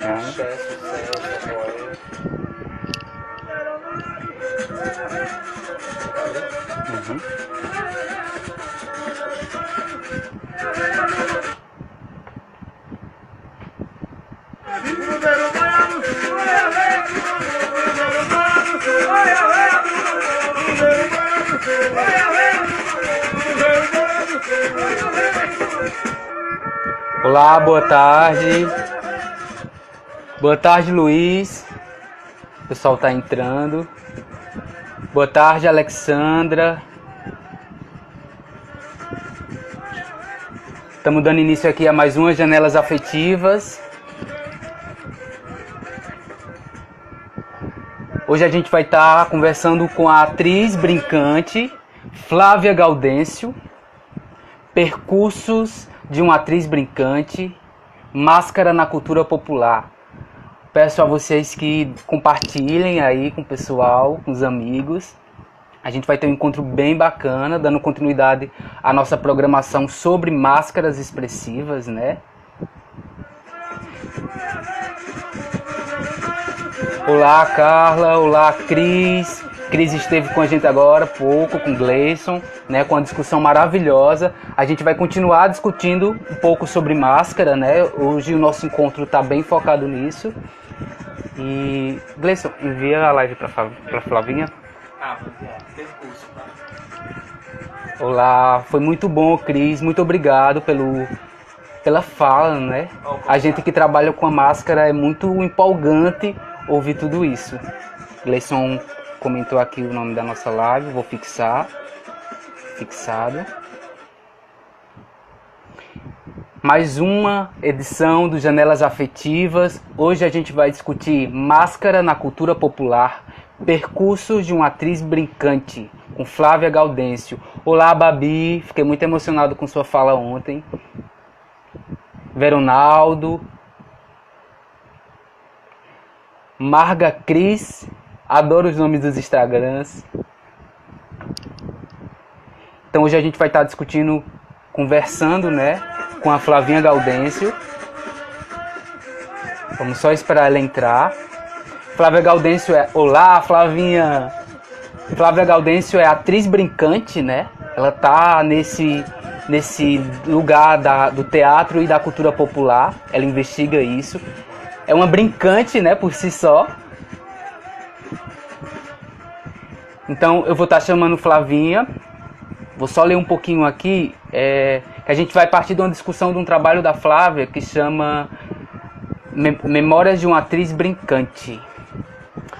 Axé, sucesso, apoio. Uhum. Olá, boa tarde. Boa tarde, Luiz. O pessoal está entrando. Boa tarde, Alexandra. Estamos dando início aqui a mais umas Janelas Afetivas. Hoje a gente vai estar conversando com a atriz brincante Flávia Gaudêncio. Percursos de uma atriz brincante, máscara na cultura popular. Peço a vocês que compartilhem aí com o pessoal, com os amigos. A gente vai ter um encontro bem bacana, dando continuidade à nossa programação sobre máscaras expressivas, né? Olá, Carla. Olá, Cris. Cris esteve com a gente agora há pouco, com Gleison, né, com uma discussão maravilhosa. A gente vai continuar discutindo um pouco sobre máscara, né? Hoje o nosso encontro está bem focado nisso. E, Gleison, envia a live para Flavinha. Percurso, tá? Olá, foi muito bom, Cris. Muito obrigado pela fala, né? A gente que trabalha com a máscara é muito empolgante ouvir tudo isso. Gleison comentou aqui o nome da nossa live, vou fixar. Fixado. Mais uma edição do Janelas Afetivas. Hoje a gente vai discutir máscara na cultura popular, percursos de uma atriz brincante, com Flávia Gaudêncio. Olá, Babi, fiquei muito emocionado com sua fala ontem. Veronaldo, Marga Cris, adoro os nomes dos Instagrams. Então hoje a gente vai estar discutindo, conversando, né, com a Flavinha Gaudêncio. Vamos só esperar ela entrar. Flávia Gaudêncio é... Olá, Flavinha! Flávia Gaudêncio é atriz brincante, né? Ela tá nesse lugar do teatro e da cultura popular. Ela investiga isso. É uma brincante, né, por si só. Então eu vou estar chamando Flavinha. Vou só ler um pouquinho aqui. Que a gente vai partir de uma discussão de um trabalho da Flávia que chama Memórias de uma Atriz Brincante.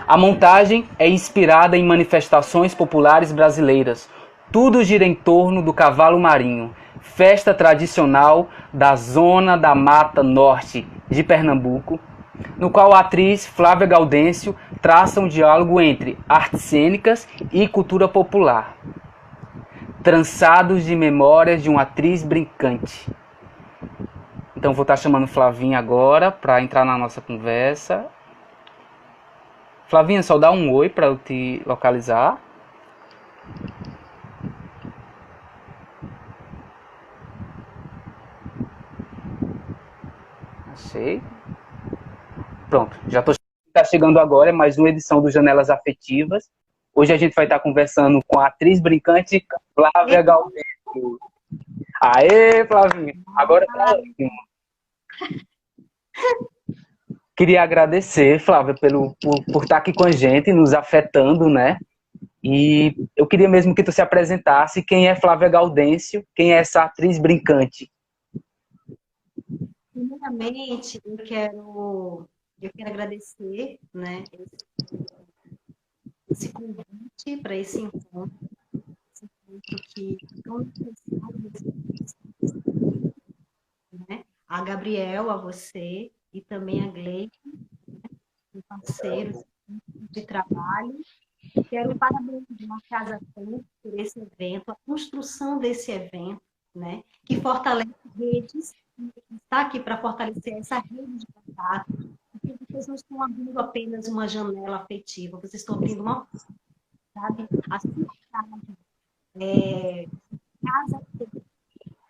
A montagem é inspirada em manifestações populares brasileiras. Tudo gira em torno do cavalo marinho, festa tradicional da Zona da Mata Norte de Pernambuco, no qual a atriz Flávia Gaudêncio traça um diálogo entre artes cênicas e cultura popular. Trançados de memórias de uma atriz brincante. Então vou estar chamando Flavinha agora para entrar na nossa conversa. Flavinha, só dá um oi para eu te localizar. Achei. Pronto, já estou chegando agora, é mais uma edição do Janelas Afetivas. Hoje a gente vai estar conversando com a atriz brincante Flávia Gaudêncio. Aê, Flavinha! Agora tá ótimo. Queria agradecer, Flávia, por estar aqui com a gente, nos afetando, né? E eu queria mesmo que tu se apresentasse. Quem é Flávia Gaudêncio? Quem é essa atriz brincante? Primeiramente, eu quero agradecer, né, esse convite para esse encontro que tão necessário, né? A Gabriel, a você e também a Gleide, né, parceiros de trabalho. Quero parabenizar a Casa Tempo por esse evento, a construção desse evento, né, que fortalece redes, está aqui para fortalecer essa rede de contato, porque vocês não estão abrindo apenas uma janela afetiva, vocês estão abrindo uma, sabe, a sua casa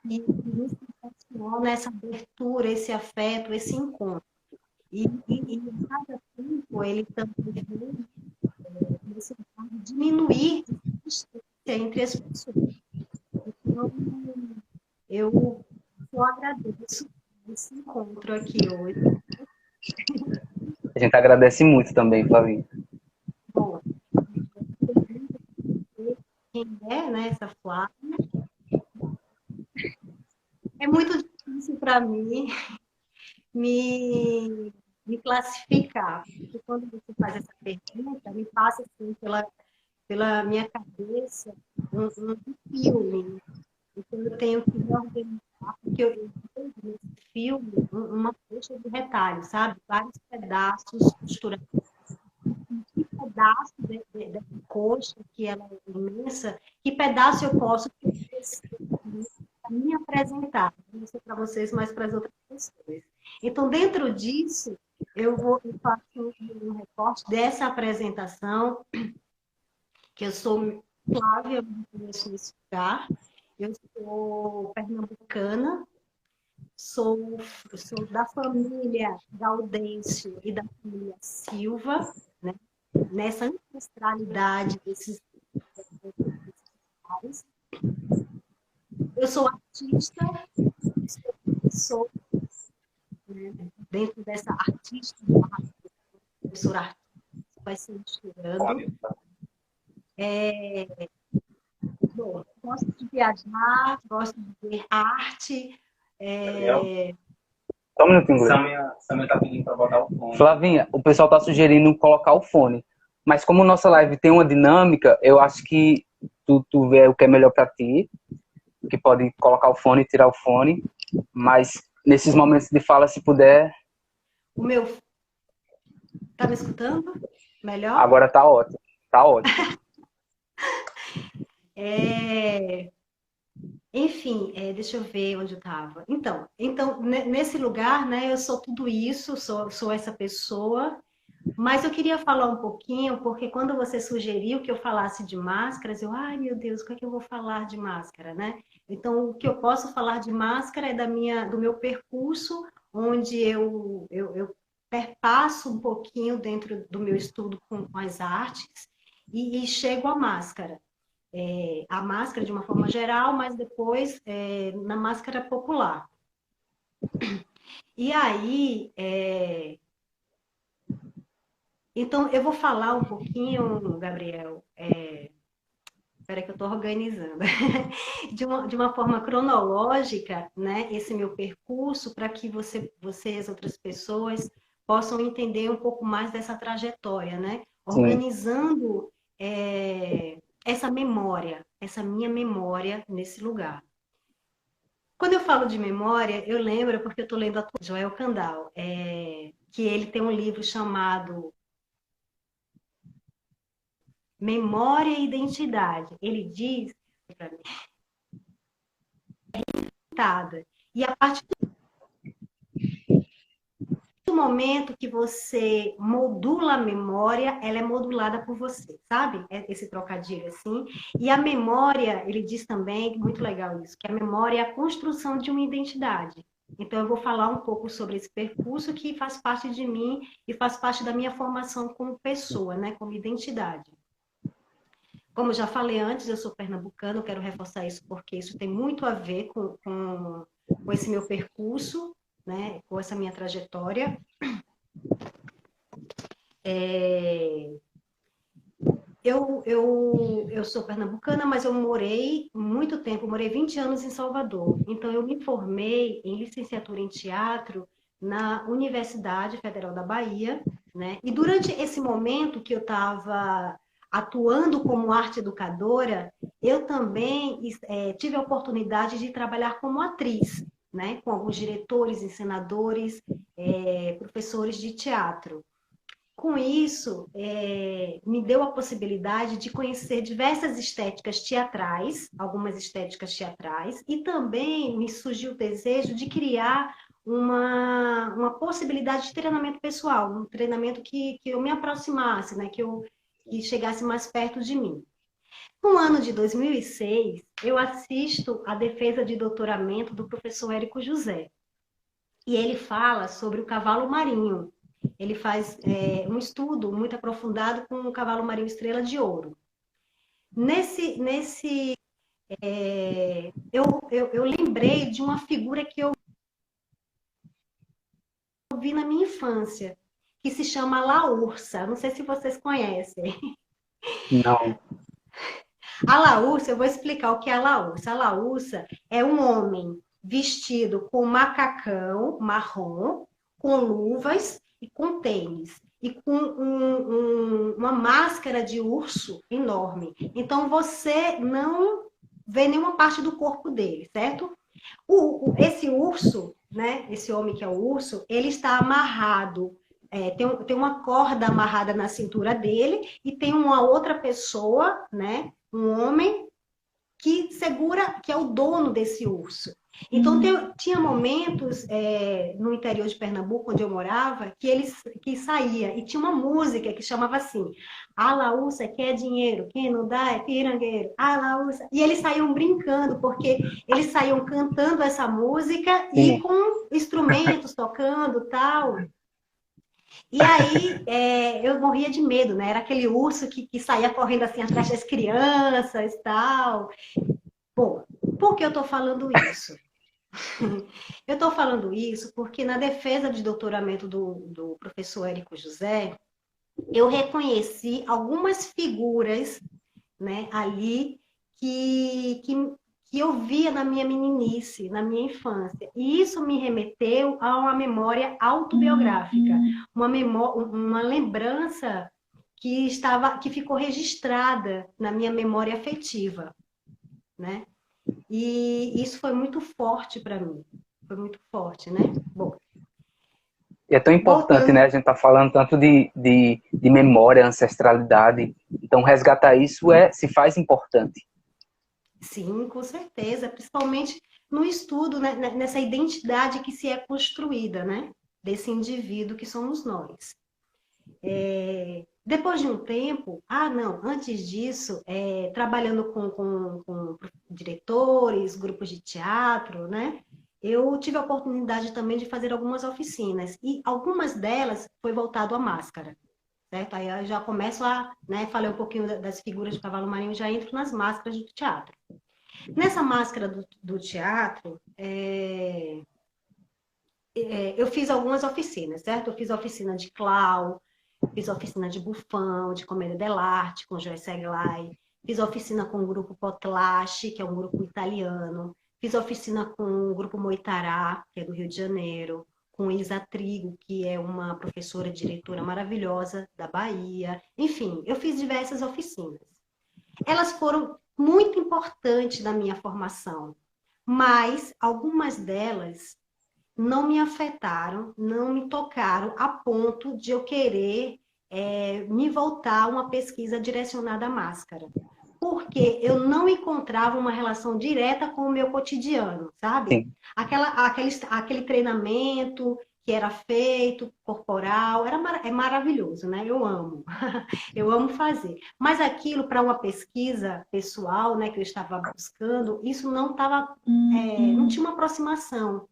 que nos proporciona essa abertura, esse afeto, esse encontro. E o Casa Cinco, ele também vem nesse lugar de diminuir a distância entre as pessoas. Então, eu só agradeço esse encontro aqui hoje. A gente agradece muito também, Flavinha. Bom, quem é, né, essa Flávia? É muito difícil para mim me, me classificar, porque quando você faz essa pergunta, me passa assim pela minha cabeça um filme. Então eu tenho que me organizar, porque eu vejo nesse filme uma coxa de retalho, sabe? Vários pedaços costurados. Que pedaço dessa coxa, que ela é imensa, que pedaço eu posso me apresentar, não só para vocês, mas para as outras pessoas. Então, dentro disso, eu faço um recorte dessa apresentação, que eu sou Flávia, eu conheço nesse lugar, eu sou pernambucana, sou da família Gaudêncio e da família Silva, né? Nessa ancestralidade desses pais. Eu sou artista, sou né, dentro dessa artista, professora artista, vai se misturando. Bom, gosto de viajar, gosto de ver arte. Só um minutinho, Gleison. Samia tá pedindo pra botar o fone. Flavinha, o pessoal tá sugerindo colocar o fone. Mas como nossa live tem uma dinâmica, eu acho que tu vê o que é melhor para ti, que pode colocar o fone e tirar o fone. Mas nesses momentos de fala, se puder... O meu... Tá me escutando? Melhor? Agora tá ótimo. Tá ótimo. Enfim, deixa eu ver onde eu estava. Então, nesse lugar, né, eu sou tudo isso, sou essa pessoa, mas eu queria falar um pouquinho, porque quando você sugeriu que eu falasse de máscaras, ai meu Deus, o que é que eu vou falar de máscara, né? Então, o que eu posso falar de máscara é do meu percurso, onde eu perpasso um pouquinho dentro do meu estudo com as artes e chego à máscara. A máscara de uma forma geral, mas depois na máscara popular. E aí, então eu vou falar um pouquinho, Gabriel, espera que eu estou organizando, de uma forma cronológica, né, esse meu percurso, para que vocês, outras pessoas, possam entender um pouco mais dessa trajetória, né? Organizando essa minha memória nesse lugar. Quando eu falo de memória, eu lembro, porque eu estou lendo a Joel Candal, que ele tem um livro chamado Memória e Identidade. Ele diz para mim, e a partir do momento que você modula a memória, ela é modulada por você, sabe? Esse trocadilho assim. E a memória, ele diz também, muito legal isso, que a memória é a construção de uma identidade. Então, eu vou falar um pouco sobre esse percurso que faz parte de mim e faz parte da minha formação como pessoa, né? Como identidade. Como eu já falei antes, eu sou pernambucana, eu quero reforçar isso porque isso tem muito a ver com esse meu percurso, né? Com essa minha trajetória. Eu sou pernambucana, mas eu morei muito tempo, morei 20 anos em Salvador. Então, eu me formei em licenciatura em teatro na Universidade Federal da Bahia, né? E durante esse momento que eu estava atuando como arte educadora, eu também tive a oportunidade de trabalhar como atriz, né? Com alguns diretores, encenadores, professores de teatro. Com isso, me deu a possibilidade de conhecer diversas estéticas teatrais, algumas estéticas teatrais, e também me surgiu o desejo de criar uma possibilidade de treinamento pessoal, um treinamento que eu me aproximasse, né? Que chegasse mais perto de mim. No ano de 2006, eu assisto à defesa de doutoramento do professor Érico José. E ele fala sobre o cavalo marinho. ele faz um estudo muito aprofundado com o cavalo marinho estrela de ouro. Eu lembrei de uma figura que eu vi na minha infância, que se chama Laursa. Não sei se vocês conhecem. Não. A Laúça, eu vou explicar o que é a Laúça. A Laúça é um homem vestido com macacão marrom, com luvas e com tênis. E com uma máscara de urso enorme. Então você não vê nenhuma parte do corpo dele, certo? Esse urso, né? Esse homem que é o urso, ele está amarrado. Tem uma corda amarrada na cintura dele e tem uma outra pessoa, né? Um homem que segura, que é o dono desse urso. Então, tinha momentos no interior de Pernambuco, onde eu morava, que saía e tinha uma música que chamava assim: a Laúça quer dinheiro, quem não dá é pirangueiro, a Laúça. E eles saíam brincando, porque eles saíam cantando essa música e Sim. com instrumentos tocando tal. E aí eu morria de medo, né? Era aquele urso que saía correndo assim atrás das crianças e tal. Bom, por que eu estou falando isso? Eu estou falando isso porque na defesa de doutoramento do professor Érico José, eu reconheci algumas figuras, né, ali que eu via na minha meninice, na minha infância. E isso me remeteu a uma memória autobiográfica, uma lembrança que ficou registrada na minha memória afetiva, né? E isso foi muito forte para mim. Foi muito forte, né? Bom, E é tão importante, voltando. né? A gente tá falando tanto de memória, ancestralidade. Então, resgatar isso se faz importante. Sim, com certeza. Principalmente no estudo, né? Nessa identidade que se é construída, né? Desse indivíduo que somos nós. Depois de um tempo, não, antes disso, trabalhando com diretores, grupos de teatro, né? Eu tive a oportunidade também de fazer algumas oficinas, e algumas delas foi voltado à máscara, certo? Aí eu já começo né, falei um pouquinho das figuras do cavalo marinho, já entro nas máscaras do teatro. Nessa máscara do teatro, eu fiz algumas oficinas, certo? Eu fiz a oficina de clown, fiz oficina de bufão, de comédia dell'arte com Joyce Aguilar. Fiz oficina com o grupo Potlache, que é um grupo italiano. Fiz oficina com o grupo Moitará, que é do Rio de Janeiro. Com Isa Trigo, que é uma professora e diretora maravilhosa da Bahia. Enfim, eu fiz diversas oficinas. Elas foram muito importantes na minha formação, mas algumas delas não me afetaram, não me tocaram a ponto de eu querer me voltar a uma pesquisa direcionada à máscara. Porque eu não encontrava uma relação direta com o meu cotidiano, sabe? Sim. Aquele treinamento que era feito, corporal, é maravilhoso, né? Eu amo. Eu amo fazer. Mas aquilo, para uma pesquisa pessoal, né, que eu estava buscando, isso não tinha uma aproximação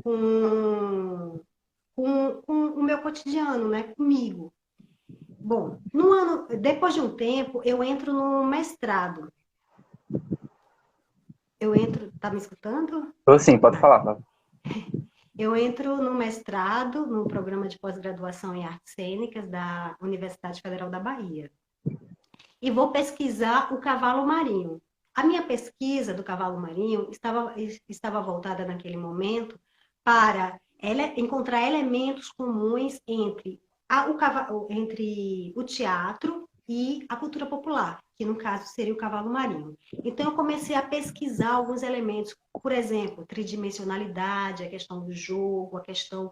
com o meu cotidiano, né? Comigo. Bom, depois de um tempo, eu entro no mestrado. Tá me escutando? Então, sim, pode falar, Flávio. Eu entro no mestrado, no programa de pós-graduação em artes cênicas da Universidade Federal da Bahia. E vou pesquisar o cavalo marinho. A minha pesquisa do cavalo marinho estava voltada naquele momento para encontrar elementos comuns entre o teatro e a cultura popular, que no caso seria o cavalo marinho. Então eu comecei a pesquisar alguns elementos, por exemplo, tridimensionalidade, a questão do jogo, a questão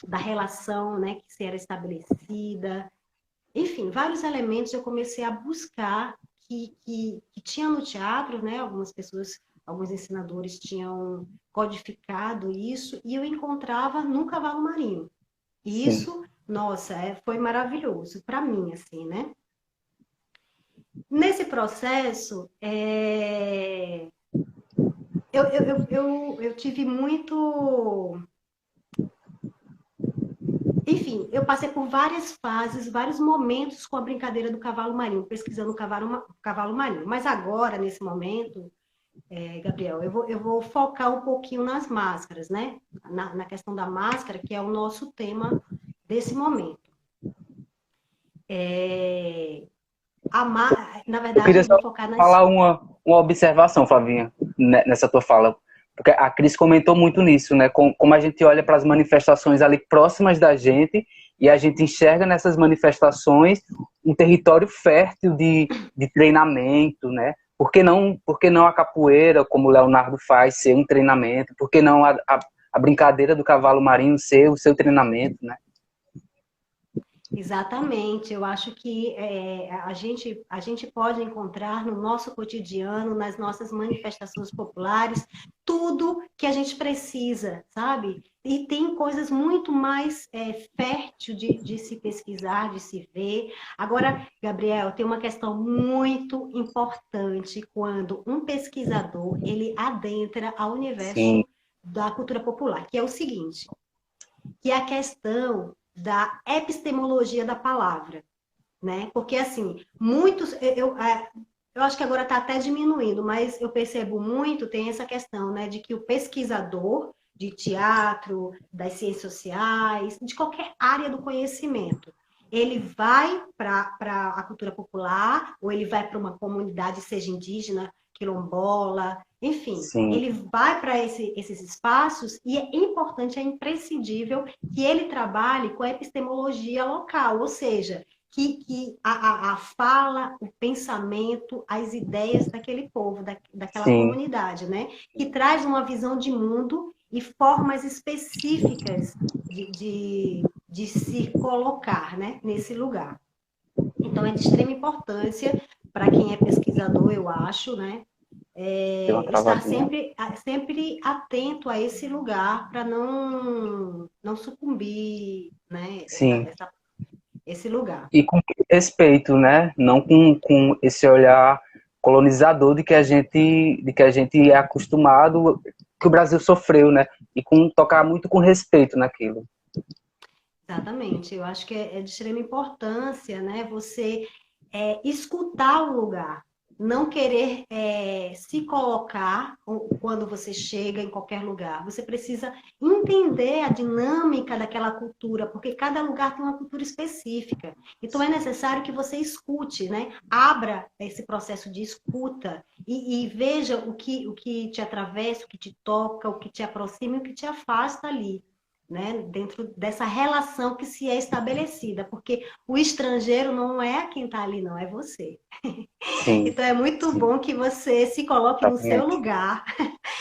da relação, né, que se era estabelecida. Enfim, vários elementos eu comecei a buscar que tinha no teatro, né? Algumas pessoas, alguns ensinadores tinham codificado isso, e eu encontrava no cavalo marinho. E Sim. isso, nossa, foi maravilhoso para mim, assim, né? Nesse processo, eu tive muito... enfim, eu passei por várias fases, vários momentos com a brincadeira do cavalo marinho, pesquisando o cavalo marinho. Mas agora, nesse momento, Gabriel, eu vou focar um pouquinho nas máscaras, né? Na questão da máscara, que é o nosso tema desse momento. Na Eu verdade, queria eu só vou focar nas... falar uma observação, Flavinha, nessa tua fala. Porque a Cris comentou muito nisso, né? Como a gente olha para as manifestações ali próximas da gente e a gente enxerga nessas manifestações um território fértil de treinamento, né? Por que não a capoeira, como o Leonardo faz, ser um treinamento? Por que não a brincadeira do cavalo marinho ser o seu treinamento, né? Exatamente, eu acho que a gente pode encontrar no nosso cotidiano, nas nossas manifestações populares, tudo que a gente precisa, sabe? E tem coisas muito mais fértil de se pesquisar, de se ver. Agora, Gabriel, tem uma questão muito importante quando um pesquisador ele adentra ao Sim, universo da cultura popular, que é o seguinte, que é a questão da epistemologia da palavra, né? Porque, assim, muitos... Eu acho que agora está até diminuindo, mas eu percebo muito, tem essa questão, né, de que o pesquisador de teatro, das ciências sociais, de qualquer área do conhecimento, ele vai para a cultura popular, ou ele vai para uma comunidade, seja indígena, quilombola, enfim, sim, ele vai para esses espaços e é importante, é imprescindível que ele trabalhe com a epistemologia local, ou seja, que a fala, o pensamento, as ideias daquele povo, daquela sim. comunidade, né? Que traz uma visão de mundo e formas específicas de se colocar, né, nesse lugar. Então, é de extrema importância para quem é pesquisador, eu acho, né? Deu uma Estar travadinha. sempre atento a esse lugar para não sucumbir, né? Sim. Esse lugar. E com respeito, né? Não com esse olhar colonizador de que a gente é acostumado, que o Brasil sofreu, né? E com tocar muito com respeito naquilo. Exatamente. Eu acho que é de extrema importância, né? Você escutar o lugar, não querer se colocar quando você chega em qualquer lugar. Você precisa entender a dinâmica daquela cultura, porque cada lugar tem uma cultura específica. Então é necessário que você escute, né? Abra esse processo de escuta e veja o que te atravessa, o que te toca, o que te aproxima e o que te afasta ali, né, dentro dessa relação que se é estabelecida, porque o estrangeiro não é quem está ali, não, é você. Sim, Então é muito sim, bom que você se coloque no seu exatamente. lugar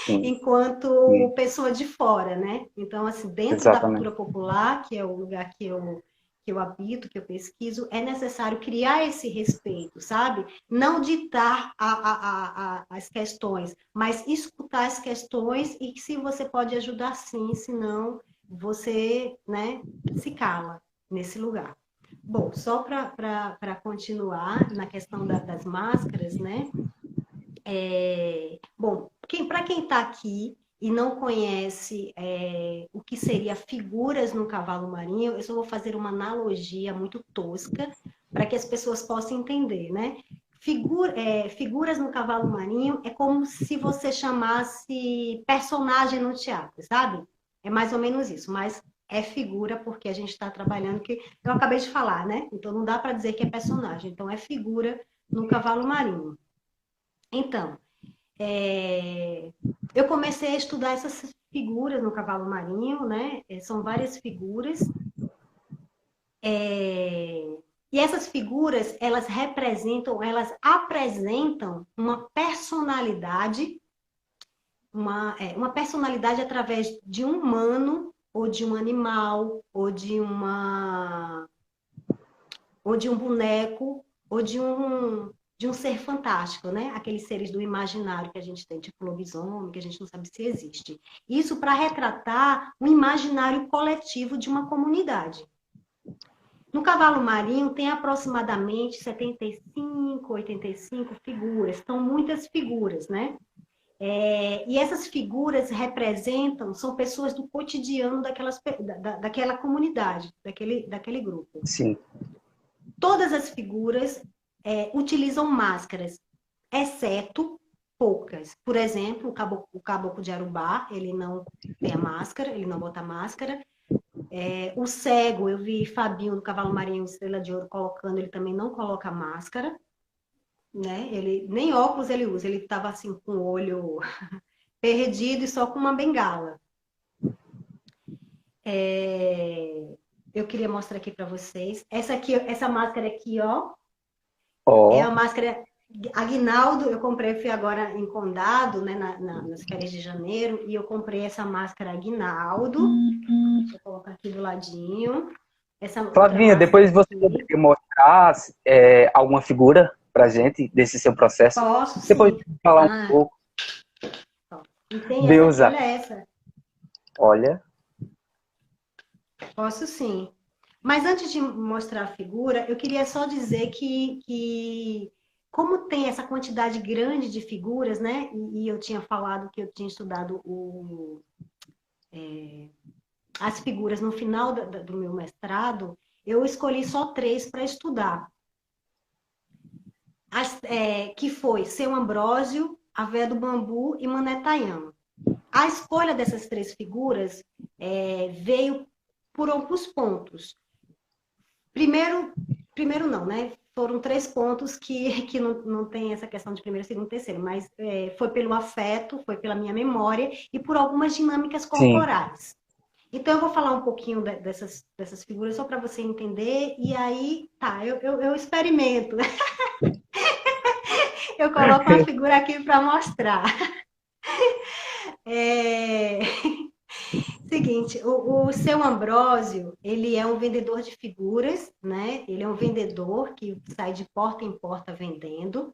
Sim, enquanto sim, pessoa de fora, né? Então, assim, dentro da exatamente. cultura popular, que é o lugar que eu habito, que eu pesquiso, é necessário criar esse respeito, sabe? Não ditar as questões, mas escutar as questões e que se você pode ajudar sim, senão você, né, se cala nesse lugar. Bom, só para continuar na questão das máscaras, né? Bom, para quem está aqui e não conhece o que seria figuras no cavalo marinho, eu só vou fazer uma analogia muito tosca para que as pessoas possam entender, né? Figuras no cavalo marinho é como se você chamasse personagem no teatro, sabe? É mais ou menos isso, mas é figura porque a gente está trabalhando, que eu acabei de falar, né? Então não dá para dizer que é personagem, então é figura no cavalo marinho. Então, eu comecei a estudar essas figuras no cavalo marinho, né? São várias figuras. E essas figuras, elas apresentam uma personalidade, uma personalidade através de um humano, ou de um animal, ou de um boneco, ou de um ser fantástico, né? Aqueles seres do imaginário que a gente tem, tipo lobisomem, que a gente não sabe se existe. Isso para retratar o imaginário coletivo de uma comunidade. No cavalo marinho tem aproximadamente 75, 85 figuras, são muitas figuras, né? E essas figuras representam, são pessoas do cotidiano daquela comunidade, daquele grupo. Sim. Todas as figuras utilizam máscaras, exceto poucas. Por exemplo, o caboclo de Arubá, ele não tem a máscara, ele não bota máscara. O cego, eu vi Fabinho do Cavalo Marinho Estrela de Ouro colocando, ele também não coloca máscara, né? Ele nem óculos ele usa, ele estava assim com o olho perdido e só com uma bengala. Eu queria mostrar aqui para vocês. Essa máscara aqui, ó, é a máscara Aguinaldo. Eu comprei, fui agora em Condado, né, nas férias de janeiro, e eu comprei essa máscara Aguinaldo. Deixa eu colocar aqui do ladinho. Flavinha, depois você poderia mostrar alguma figura pra gente desse seu processo? Posso, você sim. Pode falar um pouco. E tem Deusa. olha essa. Olha. Posso sim. Mas antes de mostrar a figura, eu queria só dizer que como tem essa quantidade grande de figuras, né? E eu tinha falado que eu tinha estudado as figuras no final do meu mestrado, eu escolhi só 3 para estudar. Que foi Seu Ambrósio, A Véia do Bambu e Mané Tayama. A escolha dessas 3 figuras veio por alguns pontos. Primeiro não, né? Foram 3 pontos que não tem essa questão de primeiro, segundo, terceiro, mas foi pelo afeto, foi pela minha memória e por algumas dinâmicas corporais. Sim. Então, eu vou falar um pouquinho dessas figuras só para você entender, e aí, tá, eu experimento. Eu coloco uma figura aqui para mostrar. Seguinte, o Seu Ambrósio, ele é um vendedor de figuras, né? Ele é um vendedor que sai de porta em porta vendendo.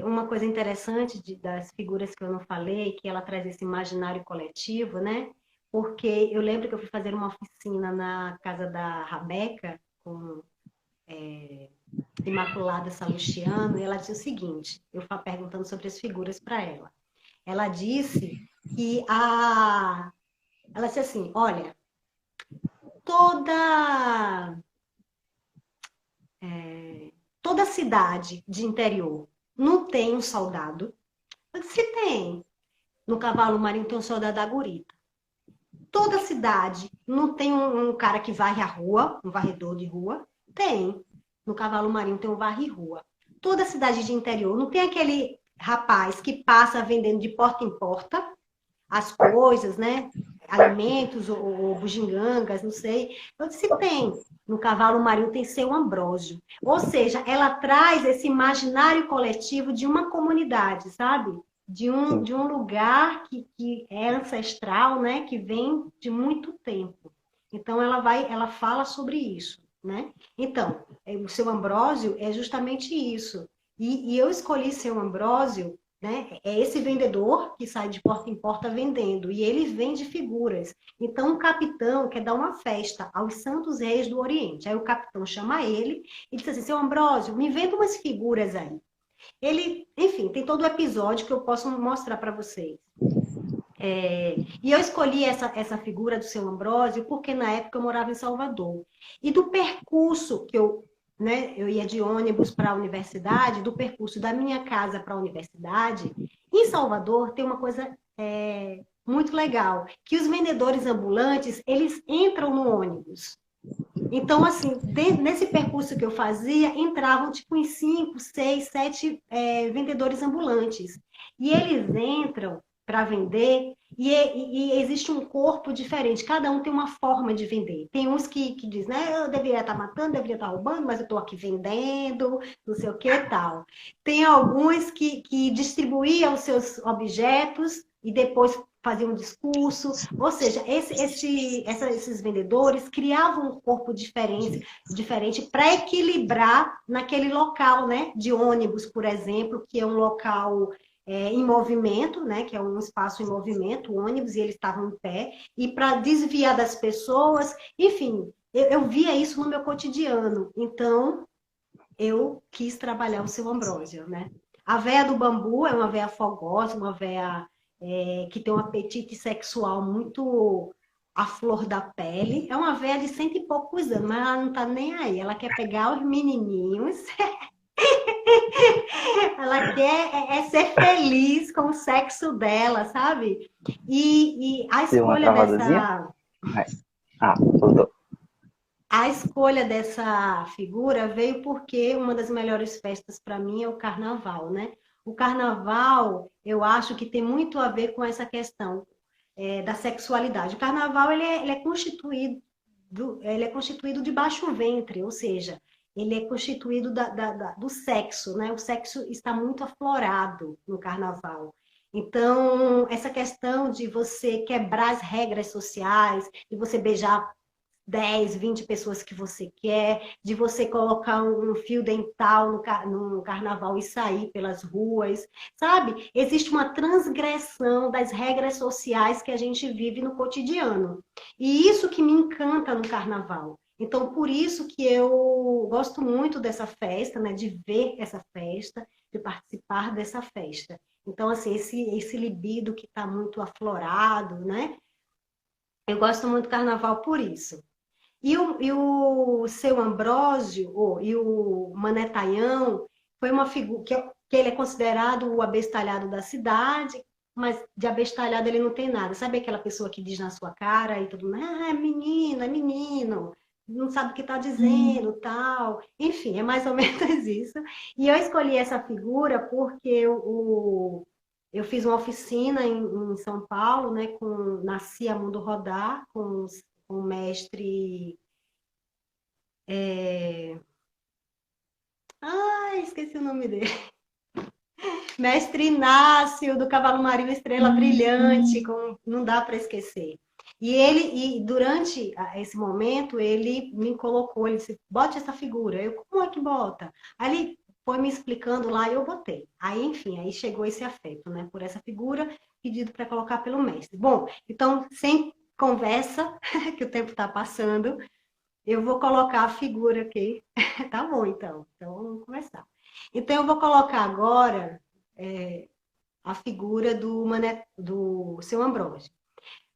Uma coisa interessante das figuras que eu não falei, que ela traz esse imaginário coletivo, né? Porque eu lembro que eu fui fazer uma oficina na casa da Rabeca, com Imaculada Salustiano, e ela disse o seguinte, eu estava perguntando sobre as figuras para ela. Ela disse que ela disse assim, olha, toda cidade de interior não tem um soldado. Eu disse, tem. No Cavalo Marinho tem um soldado da Gurita. Toda cidade não tem um cara que varre a rua, um varredor de rua? Tem. No Cavalo Marinho tem um varre-rua. Toda cidade de interior não tem aquele rapaz que passa vendendo de porta em porta as coisas, né? Alimentos ou bugigangas, não sei. Eu disse, tem. No Cavalo Marinho tem Seu Ambrósio. Ou seja, ela traz esse imaginário coletivo de uma comunidade, sabe? De um lugar que é ancestral, né? Que vem de muito tempo. Então, ela fala sobre isso, né? Então, o Seu Ambrósio é justamente isso. E eu escolhi Seu Ambrósio, né? É esse vendedor que sai de porta em porta vendendo, e ele vende figuras. Então, o capitão quer dar uma festa aos santos reis do Oriente. Aí o capitão chama ele e diz assim, Seu Ambrósio, me venda umas figuras aí. Ele, enfim, tem todo o episódio que eu posso mostrar para vocês. E eu escolhi essa figura do Seu Ambrósio porque na época eu morava em Salvador. E do percurso que eu ia de ônibus para a universidade, do percurso da minha casa para a universidade, em Salvador tem uma coisa muito legal, que os vendedores ambulantes, eles entram no ônibus. Então, assim, nesse percurso que eu fazia, entravam tipo uns 5, 6, 7 vendedores ambulantes. E eles entram para vender e existe um corpo diferente. Cada um tem uma forma de vender. Tem uns que dizem, né, eu deveria estar matando, deveria estar roubando, mas eu estou aqui vendendo, não sei o que e tal. Tem alguns que distribuíam os seus objetos e depois faziam um discurso. Ou seja, esses vendedores criavam um corpo diferente para equilibrar naquele local, né, de ônibus, por exemplo, que é um local em movimento, né, que é um espaço em movimento, ônibus, e eles estavam em pé, e para desviar das pessoas, enfim, eu via isso no meu cotidiano, então eu quis trabalhar o Seu Ambrósio, né? A véia do bambu é uma véia fogosa, uma véia que tem um apetite sexual muito à flor da pele. É uma véia de 100 e poucos anos, mas ela não tá nem aí. Ela quer pegar os menininhos, ela quer ser feliz com o sexo dela, sabe? E a Deu uma escolha travadazinha? dessa Voltou. A escolha dessa figura veio porque uma das melhores festas para mim é o carnaval, né? O carnaval, eu acho que tem muito a ver com essa questão da sexualidade. O carnaval ele é constituído de baixo ventre, ou seja, ele é constituído do sexo, né? O sexo está muito aflorado no carnaval. Então, essa questão de você quebrar as regras sociais, de você beijar 10, 20 pessoas que você quer, de você colocar um fio dental no carnaval e sair pelas ruas, sabe? Existe uma transgressão das regras sociais que a gente vive no cotidiano. E isso que me encanta no carnaval. Então, por isso que eu gosto muito dessa festa, né? De ver essa festa, de participar dessa festa. Então, assim, esse libido que está muito aflorado, né? Eu gosto muito do carnaval por isso. E o seu Ambrósio, e o Mané Taião, foi uma figura que ele é considerado o abestalhado da cidade, mas de abestalhado ele não tem nada. Sabe aquela pessoa que diz na sua cara e todo mundo, é menino, é menino, não sabe o que está dizendo, tal. Enfim, é mais ou menos isso. E eu escolhi essa figura porque eu fiz uma oficina em São Paulo, né, na CIA Mundo Rodar, com o mestre. Ai, esqueci o nome dele. Mestre Inácio, do Cavalo Marinho Estrela Brilhante, não dá para esquecer. E durante esse momento, ele me colocou, ele disse, bote essa figura. Eu, como é que bota? Aí ele foi me explicando lá e eu botei. Aí, enfim, aí chegou esse afeto, né, por essa figura, pedido para colocar pelo mestre. Bom, então, sem conversa, que o tempo está passando, eu vou colocar a figura aqui. Tá bom, então. Então, vamos começar. Então, eu vou colocar agora a figura do seu Ambrósio.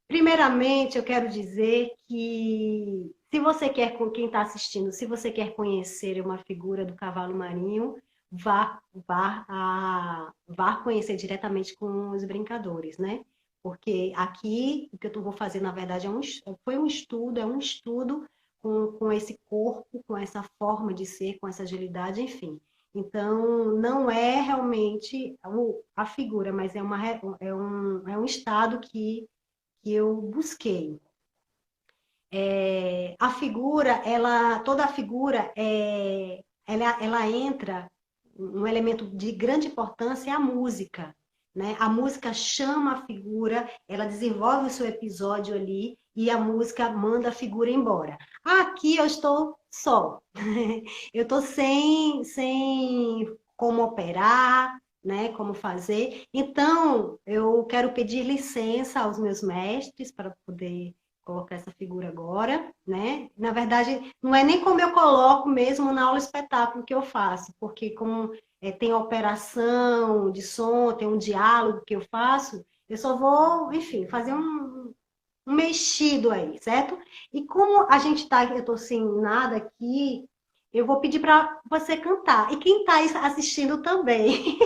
Primeiramente, eu quero dizer que, se você quer, com quem está assistindo, se você quer conhecer uma figura do cavalo marinho, vá conhecer diretamente com os brincadores, né? Porque aqui, o que eu vou fazer, na verdade, foi um estudo, é um estudo com esse corpo, com essa forma de ser, com essa agilidade, enfim. Então, não é realmente a figura, mas é um estado que eu busquei. Toda a figura, ela entra, um elemento de grande importância é a música, né? A música chama a figura, ela desenvolve o seu episódio ali e a música manda a figura embora. Aqui eu estou só, eu estou sem como operar, né? Como fazer. Então, eu quero pedir licença aos meus mestres para poder colocar essa figura agora, né? Na verdade, não é nem como eu coloco mesmo na aula espetáculo que eu faço, porque como tem a operação de som, tem um diálogo que eu faço, eu só vou, enfim, fazer um mexido aí, certo? E como a gente tá, eu tô sem nada aqui, eu vou pedir para você cantar. E quem está assistindo também,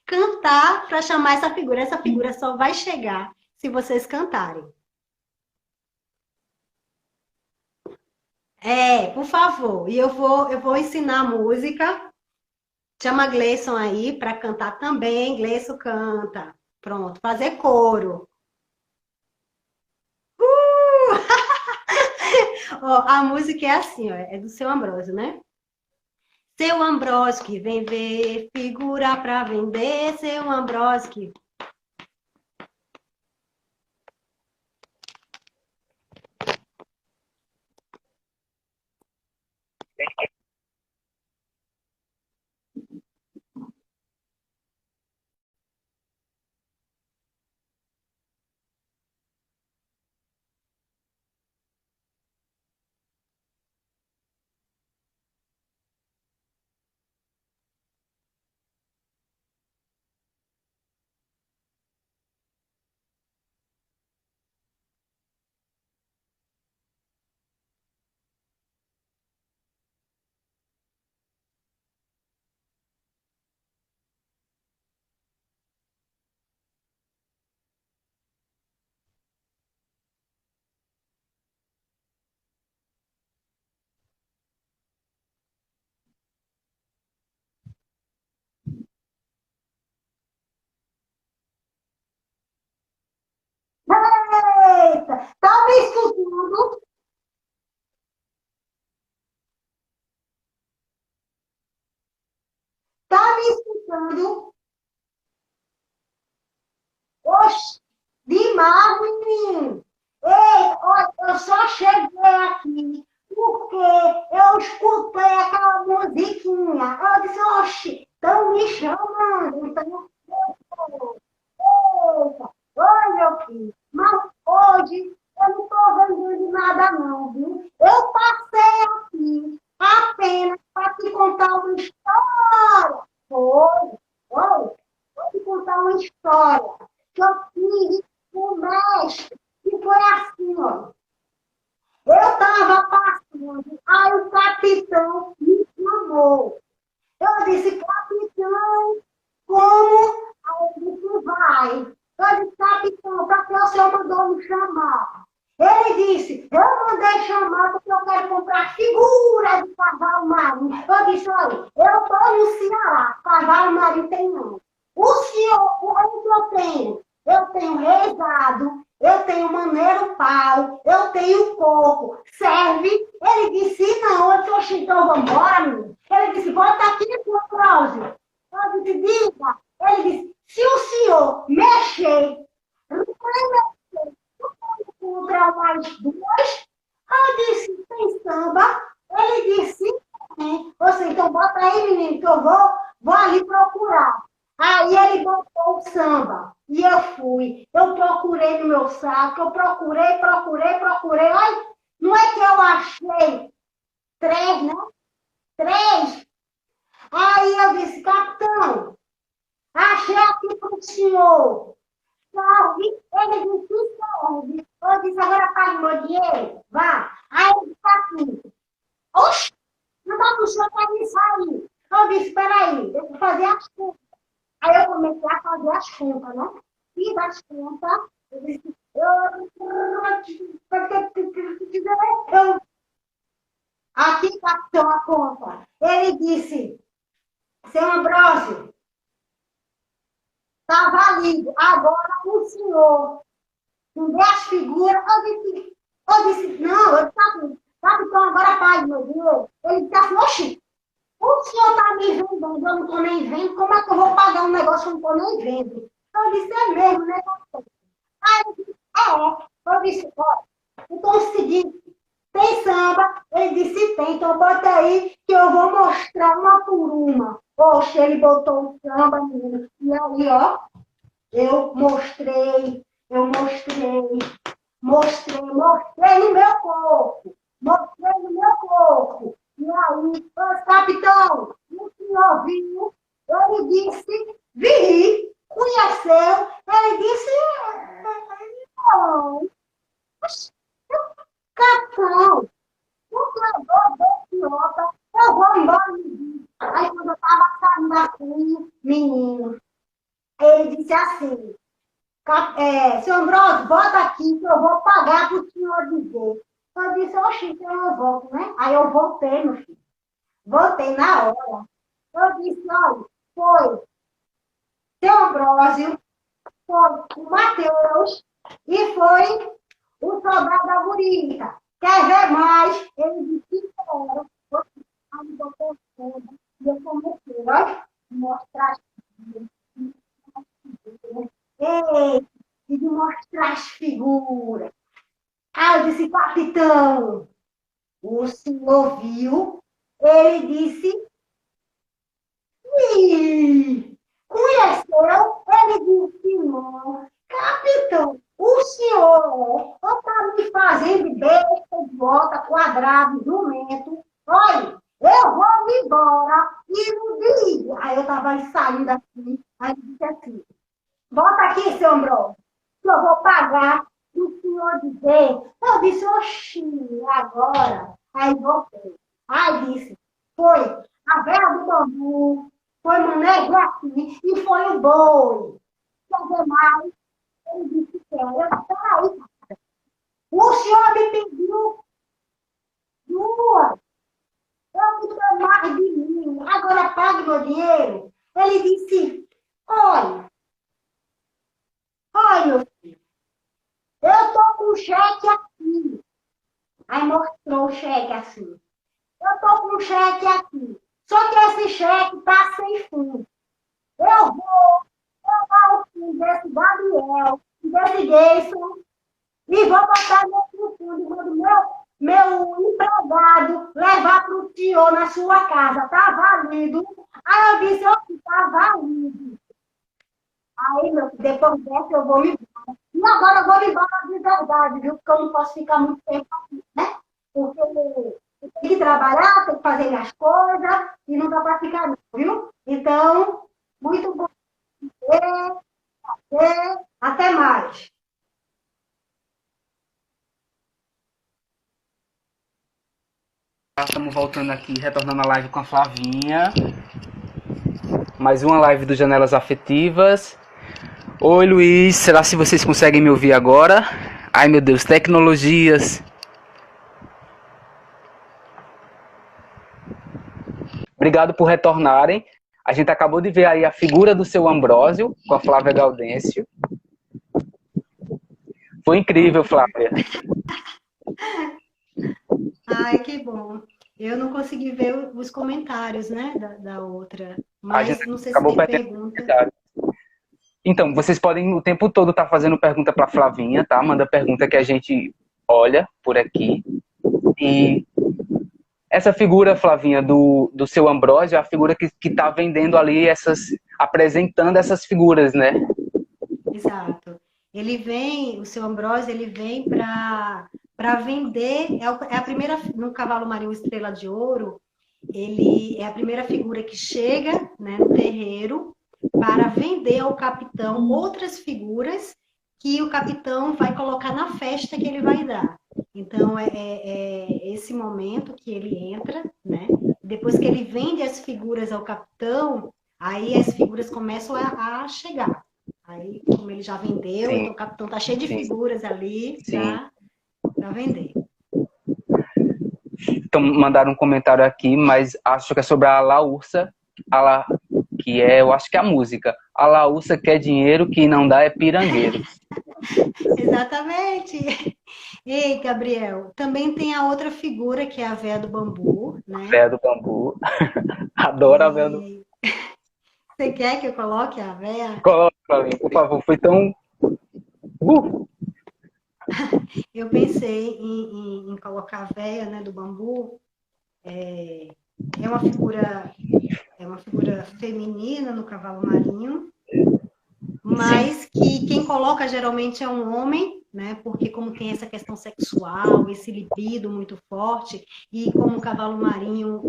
cantar para chamar essa figura. Essa figura só vai chegar se vocês cantarem. Por favor. E eu vou ensinar a música. Chama a Gleison aí para cantar também. Gleison canta. Pronto, fazer coro. Ó, a música é assim, ó, é do seu Ambrósio, né? Seu Ambrósio que vem ver figura para vender, seu Ambrósio que falando. Oxe, demais, menino. Ei, olha, eu só cheguei aqui porque eu escutei aquela musiquinha. Eu disse, oxe, estão me chamando. Então, eita, oi, meu filho. Mas hoje eu não estou vendendo nada, não, viu? Eu passei aqui apenas para te contar uma história. Foi. Vou te contar uma história que eu fiz com o mestre. E foi assim, ó. Eu estava passando, aí o capitão me chamou. Eu disse, capitão, como? Aí ele disse, vai. Eu disse, capitão, para que o senhor mandou me chamar? Ele disse, eu mandei chamar porque eu quero comprar figura de cavalo marinho. Eu disse, olha, eu estou no Ceará, cavalo marinho tem não. O senhor, o que eu tenho? Eu tenho rezado, eu tenho maneiro pau, eu tenho coco. Serve? Ele disse, não. Eu disse, oxe, então vamos embora, menino. Ele disse, volta aqui, seu Cláudio. Eu disse, diga. Ele disse, se o senhor mexer, não vai mexer, não pode encontrar mais duas. Eu disse, tem samba? Ele disse, sim. Você, então bota aí, menino, que eu vou ali procurar. Aí ele botou o samba. E eu fui. Eu procurei no meu saco. Eu procurei. Olha, não é que eu achei 3, né? 3. Aí eu disse, capitão, achei aqui para o senhor. Serve? Ele disse, serve. Eu disse, agora pague meu dinheiro. Vá. Aí ele disse assim, oxe, não dá para o senhor para me sair. Eu disse, espera aí, deixa eu fazer as coisas. Aí eu comecei a fazer as contas, né? Fiz as contas, eu disse, aqui, capitão, a conta. Ele disse, seu Ambrósio, está válido. Agora o senhor me dê as figuras. Eu disse, não, eu disse, capitão, agora pague meu dinheiro. Ele disse assim, oxi, o senhor está me vendendo, eu não estou nem vendo, como é que eu vou pagar um negócio que eu não estou nem vendo? Eu disse, é mesmo, né? Aí ele disse, eu disse, olha, então é o seguinte, tem samba? Ele disse, tem, então bota aí que eu vou mostrar uma por uma. Poxa, ele botou o samba, menino, e aí, ó, eu mostrei no meu corpo, E aí, capitão, o senhor viu? Ele disse, vi, conheceu. Ele disse, não. Capitão, o levou desse outra, eu vou embora. Aí quando eu estava saindo assim, menino, ele disse assim, seu Ambrosio, volta aqui que eu vou pagar para o senhor dizer. Eu disse, oxi, então eu volto, né? Aí eu voltei, meu filho. Voltei na hora. Eu disse, olha, foi seu Ambrósio, foi o Mateus e foi o soldado da Burita. Quer ver mais? Ele disse, quero. Aí eu botou tudo. E eu comecei, ó, mostrar as figuras. Ei, e de mostrar as figuras. Aí eu disse, capitão, o senhor viu? Ele disse, sim. Conheceu? Ele disse, não. Capitão, o senhor está me fazendo besta, idiota, quadrado, jumento. Olha, eu vou me embora e não digo. Aí eu estava saindo assim, aí ele disse assim, bota aqui, seu Ambrósio, que eu vou pagar o senhor dizer. Eu disse, oxi, agora. Aí voltei. Aí disse, foi a vela do bambu, foi manejo assim, e foi o boi. Quer ver mais? Ele disse, quero. Eu disse, peraí, o senhor me pediu 2. Eu me deu mais de 1.000. Agora pague meu dinheiro. Ele disse, olha, meu filho, eu estou com o cheque aqui. Aí mostrou o cheque assim. Eu estou com o cheque aqui. Só que esse cheque está sem fundo. Eu vou pegar o fim desse Gabriel, desse Gayson, e vou botar no fundo, quando meu empregado levar para o senhor na sua casa, tá válido. Aí eu disse, tá válido. Aí, meu filho, depois dessa eu vou me embora. E agora eu vou me embora de verdade, viu? Porque eu não posso ficar muito tempo aqui, né? Porque eu tenho que trabalhar, tenho que fazer minhas coisas, e não dá para ficar, não, viu? Então, muito bom ver, até mais. Estamos voltando aqui, retornando a live com a Flavinha. Mais uma live do Janelas Afetivas. Oi, Luiz. Será se vocês conseguem me ouvir agora? Ai, meu Deus, tecnologias. Obrigado por retornarem. A gente acabou de ver aí a figura do seu Ambrósio com a Flávia Gaudêncio. Foi incrível, Flávia. Ai, que bom. Eu não consegui ver os comentários, né, da outra. Mas não sei se tem pergunta. Então, vocês podem o tempo todo estar fazendo pergunta para Flavinha, tá? Manda pergunta que a gente olha por aqui. E essa figura, Flavinha, do seu Ambrósio, é a figura que está vendendo ali apresentando essas figuras, né? Exato. Ele vem, o seu Ambrósio, ele vem para vender, é a primeira, no cavalo marinho Estrela de Ouro, ele é a primeira figura que chega, né, no terreiro para vender ao capitão outras figuras que o capitão vai colocar na festa que ele vai dar. Então, é esse momento que ele entra, né? Depois que ele vende as figuras ao capitão, aí as figuras começam a chegar. Aí, como ele já vendeu, então o capitão tá cheio de figuras ali para vender. Então, mandaram um comentário aqui, mas acho que é sobre a Laúça, que eu acho que é a música. A Laúça quer dinheiro, que não dá é pirangueiro. Exatamente. Ei, Gabriel, também tem a outra figura que é a véia do bambu, né? Véia do bambu. Adoro a véia do bambu. Você quer que eu coloque a véia? Coloca pra mim, por favor. Foi tão... Eu pensei em colocar a véia, né, do bambu. É uma figura feminina no cavalo marinho, mas que quem coloca geralmente é um homem, né? Porque como tem essa questão sexual, esse libido muito forte, e como o cavalo marinho,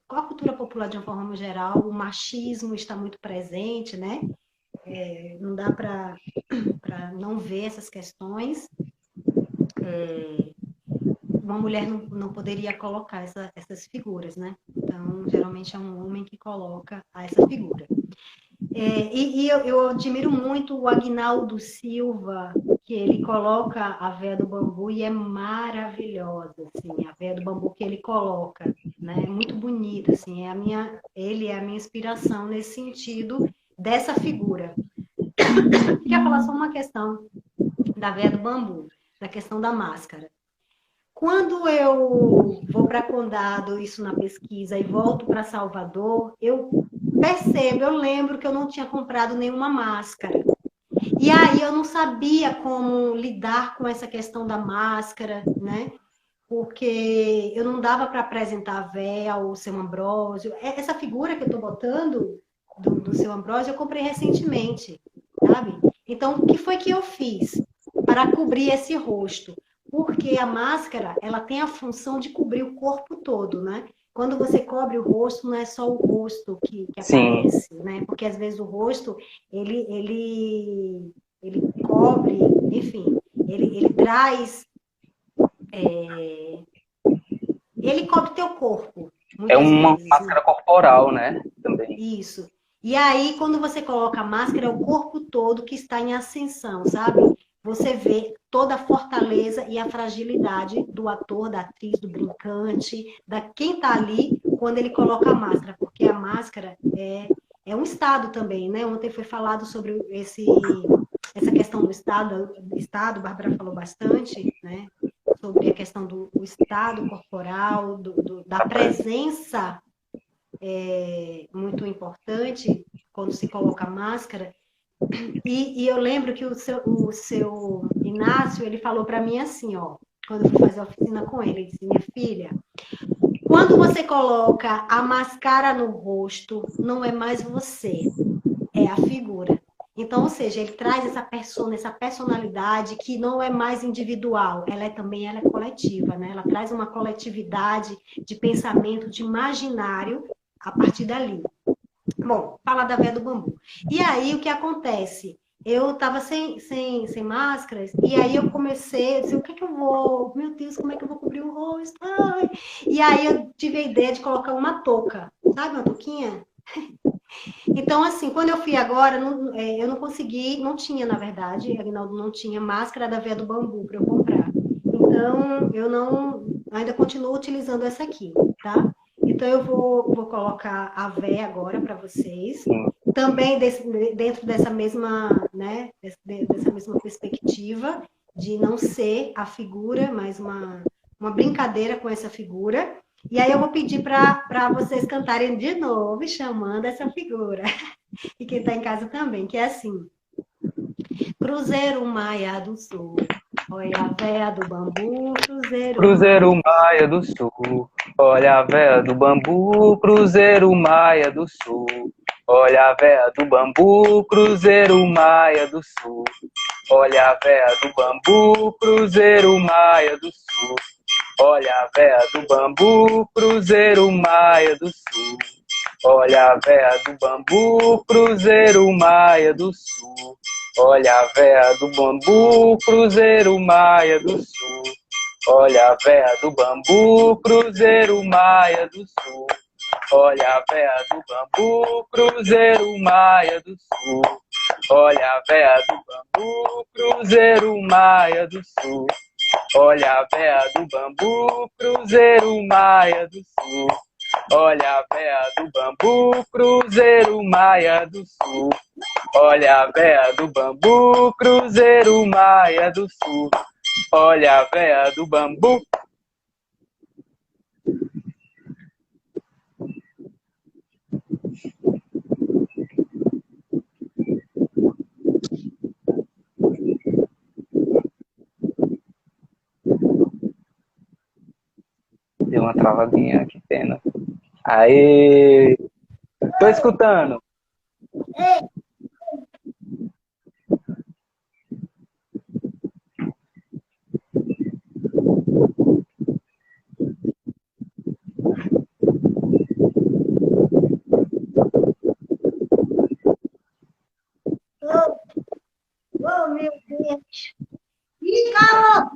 com a cultura popular de uma forma geral, o machismo está muito presente, né? Não dá para não ver essas questões. Uma mulher não poderia colocar essas figuras, né? Então, geralmente é um homem que coloca essa figura. Eu admiro muito o Aguinaldo Silva, que ele coloca a véia do bambu e é maravilhosa, assim, a véia do bambu que ele coloca, né? É muito bonita, assim, ele é a minha inspiração nesse sentido dessa figura. Queria falar só uma questão da véia do bambu, da questão da máscara. Quando eu vou para Condado, isso na pesquisa, e volto para Salvador, eu lembro que eu não tinha comprado nenhuma máscara. E aí eu não sabia como lidar com essa questão da máscara, né? Porque eu não dava para apresentar a véia ou o seu Ambrósio. Essa figura que eu estou botando do seu Ambrósio, eu comprei recentemente, sabe? Então, o que foi que eu fiz para cobrir esse rosto? Porque a máscara, ela tem a função de cobrir o corpo todo, né? Quando você cobre o rosto, não é só o rosto que aparece, né? Porque às vezes o rosto, ele cobre, enfim, ele traz... ele cobre teu corpo. É uma máscara corporal, né? Também. Isso. E aí, quando você coloca a máscara, é o corpo todo que está em ascensão, sabe? Você vê toda a fortaleza e a fragilidade do ator, da atriz, do brincante, da quem está ali quando ele coloca a máscara, porque a máscara é um estado também, né? Ontem foi falado sobre essa questão do estado, a Bárbara falou bastante, né? Sobre a questão do estado corporal, da presença muito importante, quando se coloca a máscara. E eu lembro que o seu Inácio, ele falou para mim assim, ó, quando eu fui fazer a oficina com ele, ele disse, minha filha, quando você coloca a máscara no rosto, não é mais você, é a figura. Então, ou seja, ele traz essa persona, essa personalidade que não é mais individual, ela é coletiva, né? Ela traz uma coletividade de pensamento, de imaginário a partir dali. Bom, falar da véia do bambu. E aí, o que acontece? Eu estava sem máscaras, e aí eu comecei, disse, o que é que eu vou? Meu Deus, como é que eu vou cobrir o rosto? Ai. E aí eu tive a ideia de colocar uma touca, sabe, uma touquinha? Então, assim, quando eu fui agora, eu não consegui, não tinha, na verdade, Aguinaldo, não tinha máscara da véia do bambu para eu comprar. Então, eu não, ainda continuo utilizando essa aqui, tá? Então, eu vou colocar a véia agora para vocês. Também dentro dessa mesma, né, dessa mesma perspectiva de não ser a figura, mas uma brincadeira com essa figura. E aí eu vou pedir para vocês cantarem de novo, chamando essa figura. E quem está em casa também, que é assim. Cruzeiro Maia do Sul, olha a véia do bambu, Cruzeiro Maia do Sul, olha a véia do bambu, Cruzeiro Maia do Sul. Olha a véia do bambu, Cruzeiro Maia do Sul. Olha a véia do bambu, Cruzeiro Maia do Sul. Olha a véia do bambu, Cruzeiro Maia do Sul. Olha a véia do bambu, Cruzeiro Maia do Sul. Olha a véia do bambu, Cruzeiro Maia do Sul. Olha a véia do bambu, Cruzeiro Maia do Sul. Olha a véia do bambu, Cruzeiro Maia do Sul. Olha a véia do bambu, Cruzeiro Maia do Sul. Olha a véia do bambu, Cruzeiro Maia do Sul. Olha a véia do bambu, Cruzeiro Maia do Sul. Olha a véia do bambu, Cruzeiro Maia do Sul. Olha a véia do bambu. Deu uma travadinha, que pena. Aê! Tô escutando. Oh, meu Deus! E calou,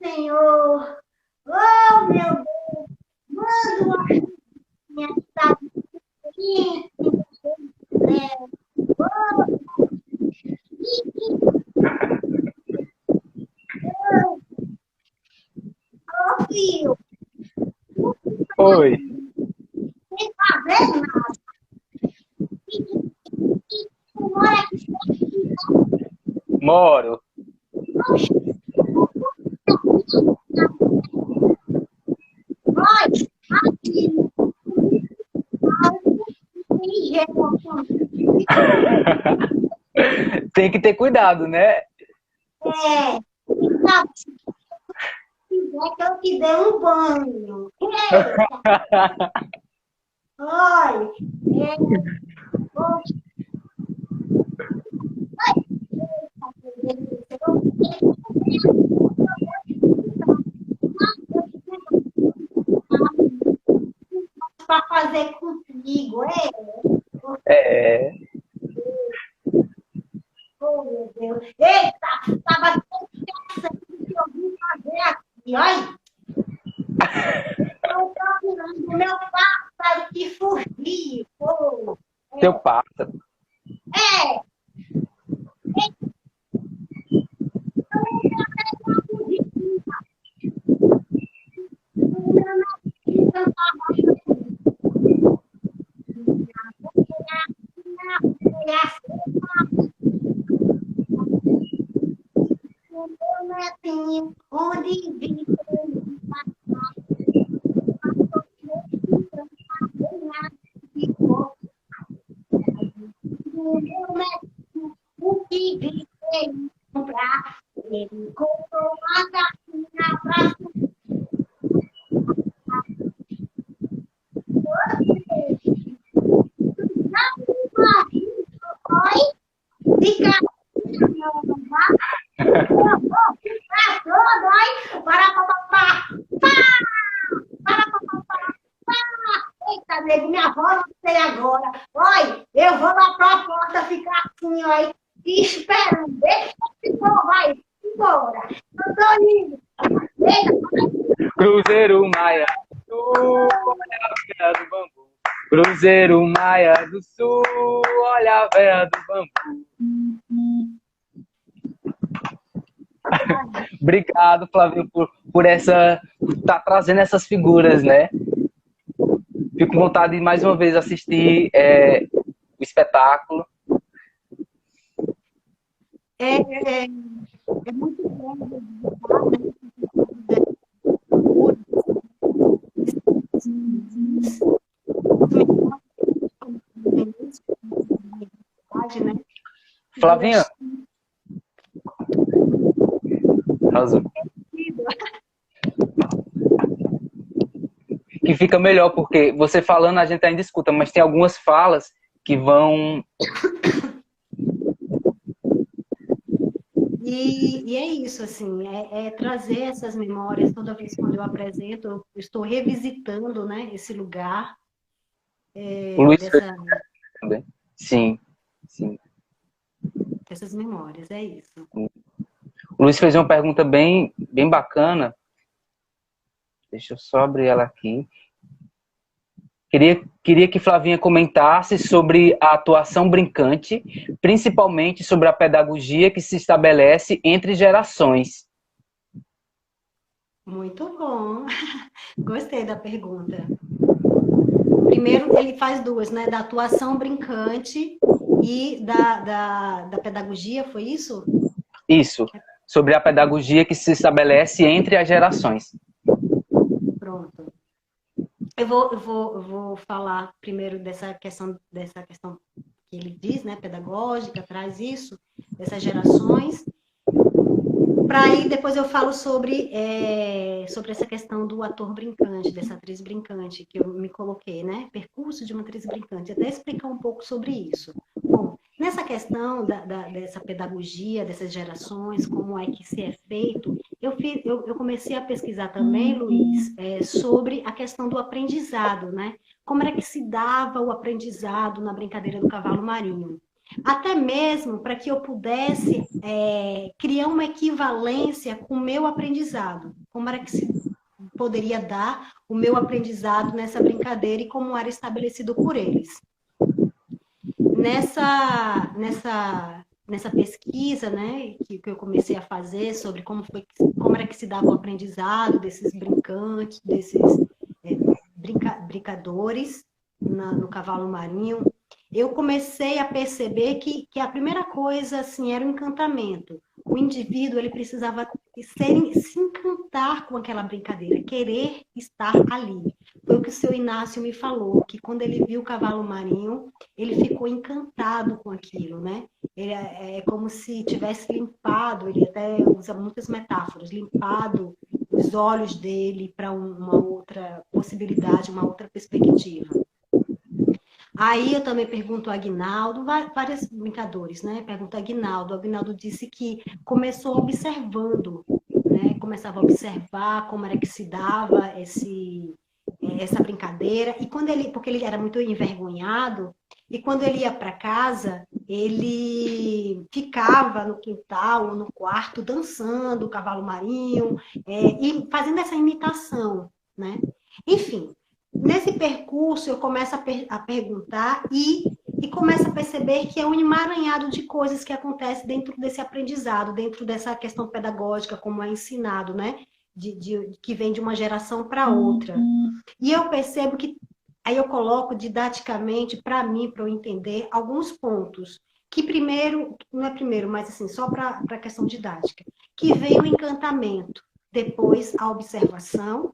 Senhor! Oh, meu Deus! Manda uma minha sabe? Ô, filho! Oi. Sem fazer nada! Tu mora aqui? Moro. Vai! Aqui! Tem que ter cuidado, né? Sabe, se quiser que eu te dê um banho. Eita! Olha, para fazer contigo, É. Oh, meu Deus. Eita, estava tão interessante que eu vim fazer aqui, olha. Estou procurando o meu pássaro que fugiu. Oh, Teu pássaro. Onde vi ele comprar, ele comprou uma gatinha pra você. Oi? De gatinha nova. Eu vou ficar todo aí. Para, papapá. Para, papapá. Eita, nego, minha avó não sei agora. Oi, eu vou lá pra porta ficar assim, ó, esperando. Deixa esse povo vai embora. Eu tô indo. Eita, Cruzeiro Maia do Sul, olha a veia do bambu. Cruzeiro Maia do Sul, olha a veia do bambu. Obrigado, Flavinho, por tá trazendo essas figuras, né? Fico com vontade de mais uma vez assistir o espetáculo. é muito bom né? Flavinha, razão. Que fica melhor, porque você falando a gente ainda escuta, mas tem algumas falas que vão... E é isso, assim, é trazer essas memórias toda vez quando eu apresento, eu estou revisitando, né, esse lugar. O Luiz fez Dessa, também. Sim, sim. essas memórias, é isso. O Luiz fez uma pergunta bem bacana. Deixa eu só abrir ela aqui. Queria que Flavinha comentasse sobre a atuação brincante, principalmente sobre a pedagogia que se estabelece entre gerações. Muito bom. Gostei da pergunta. Primeiro, ele faz duas, né? Da atuação brincante e da pedagogia, foi isso? Isso, sobre a pedagogia que se estabelece entre as gerações. Pronto. Eu vou falar primeiro dessa questão que ele diz, né? Pedagógica, traz isso, dessas gerações. Para aí depois eu falo sobre essa questão do ator brincante, dessa atriz brincante que eu me coloquei, né? Percurso de uma atriz brincante, até explicar um pouco sobre isso. Bom, nessa questão dessa pedagogia, dessas gerações, como é que se é feito, eu comecei a pesquisar também, Luiz, sobre a questão do aprendizado, né? Como era que se dava o aprendizado na brincadeira do cavalo marinho. Até mesmo para que eu pudesse criar uma equivalência com o meu aprendizado. Como era que se poderia dar o meu aprendizado nessa brincadeira e como era estabelecido por eles. Nessa pesquisa, né, que eu comecei a fazer sobre como era que se dava o aprendizado desses brincantes, desses brincadores no cavalo marinho, eu comecei a perceber que a primeira coisa assim, era o encantamento. O indivíduo ele precisava se encantar com aquela brincadeira, querer estar ali. Foi o que o seu Inácio me falou, que quando ele viu o cavalo marinho, ele ficou encantado com aquilo, né? Ele é como se tivesse limpado, ele até usa muitas metáforas, limpado os olhos dele para uma outra possibilidade, uma outra perspectiva. Aí eu também pergunto ao Aguinaldo, vários brincadores, né? Pergunto ao Aguinaldo. O Aguinaldo disse que começou observando, né? Começava a observar como era que se dava essa brincadeira. E porque ele era muito envergonhado, e quando ele ia para casa, ele ficava no quintal ou no quarto dançando o cavalo marinho e fazendo essa imitação, né? Enfim. Nesse percurso, eu começo a perguntar e começo a perceber que é um emaranhado de coisas que acontece dentro desse aprendizado, dentro dessa questão pedagógica, como é ensinado, né? Que vem de uma geração para outra. E eu percebo que, aí eu coloco didaticamente, para mim, para eu entender, alguns pontos. Que primeiro, não é primeiro, mas assim, só para a questão didática. Que vem o encantamento, depois a observação,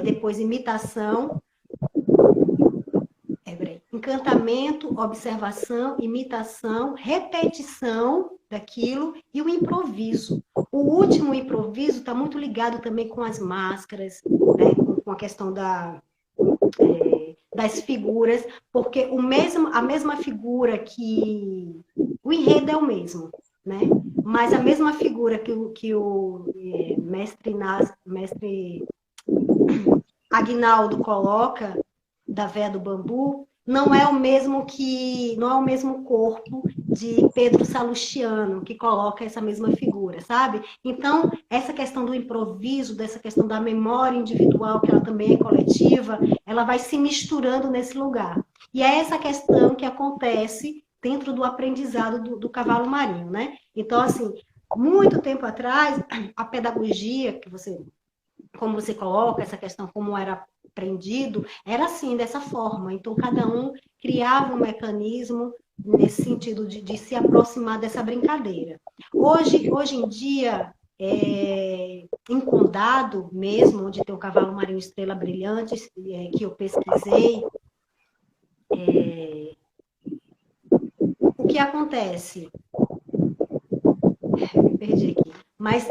depois imitação, encantamento, observação, imitação, repetição daquilo, e o improviso. O último improviso está muito ligado também com as máscaras, né? Com a questão das figuras, porque a mesma figura que... O enredo é o mesmo, né? Mas a mesma figura que o mestre Aguinaldo coloca, da véia do bambu, não é o mesmo corpo de Pedro Salustiano, que coloca essa mesma figura, sabe? Então, essa questão do improviso, dessa questão da memória individual, que ela também é coletiva, ela vai se misturando nesse lugar. E é essa questão que acontece dentro do aprendizado do cavalo marinho, né? Então, assim, muito tempo atrás, a pedagogia, como você coloca, essa questão como era aprendido, era assim, dessa forma. Então, cada um criava um mecanismo nesse sentido de se aproximar dessa brincadeira. Hoje em dia, em Condado mesmo, onde tem o cavalo marinho Estrela Brilhante, que eu pesquisei, o que acontece? Me perdi aqui. Mas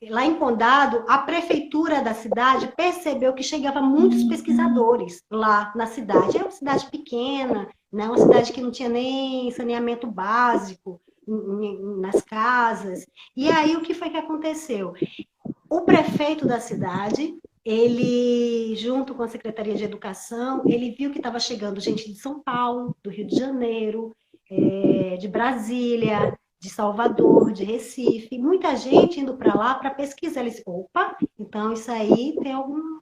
lá em Condado, a prefeitura da cidade percebeu que chegava muitos pesquisadores lá na cidade. É uma cidade pequena, né? Uma cidade que não tinha nem saneamento básico nas casas. E aí, o que foi que aconteceu? O prefeito da cidade, ele, junto com a Secretaria de Educação, ele viu que estava chegando gente de São Paulo, do Rio de Janeiro, de Brasília, de Salvador, de Recife, muita gente indo para lá para pesquisar. Ele disse, opa, então isso aí tem algum...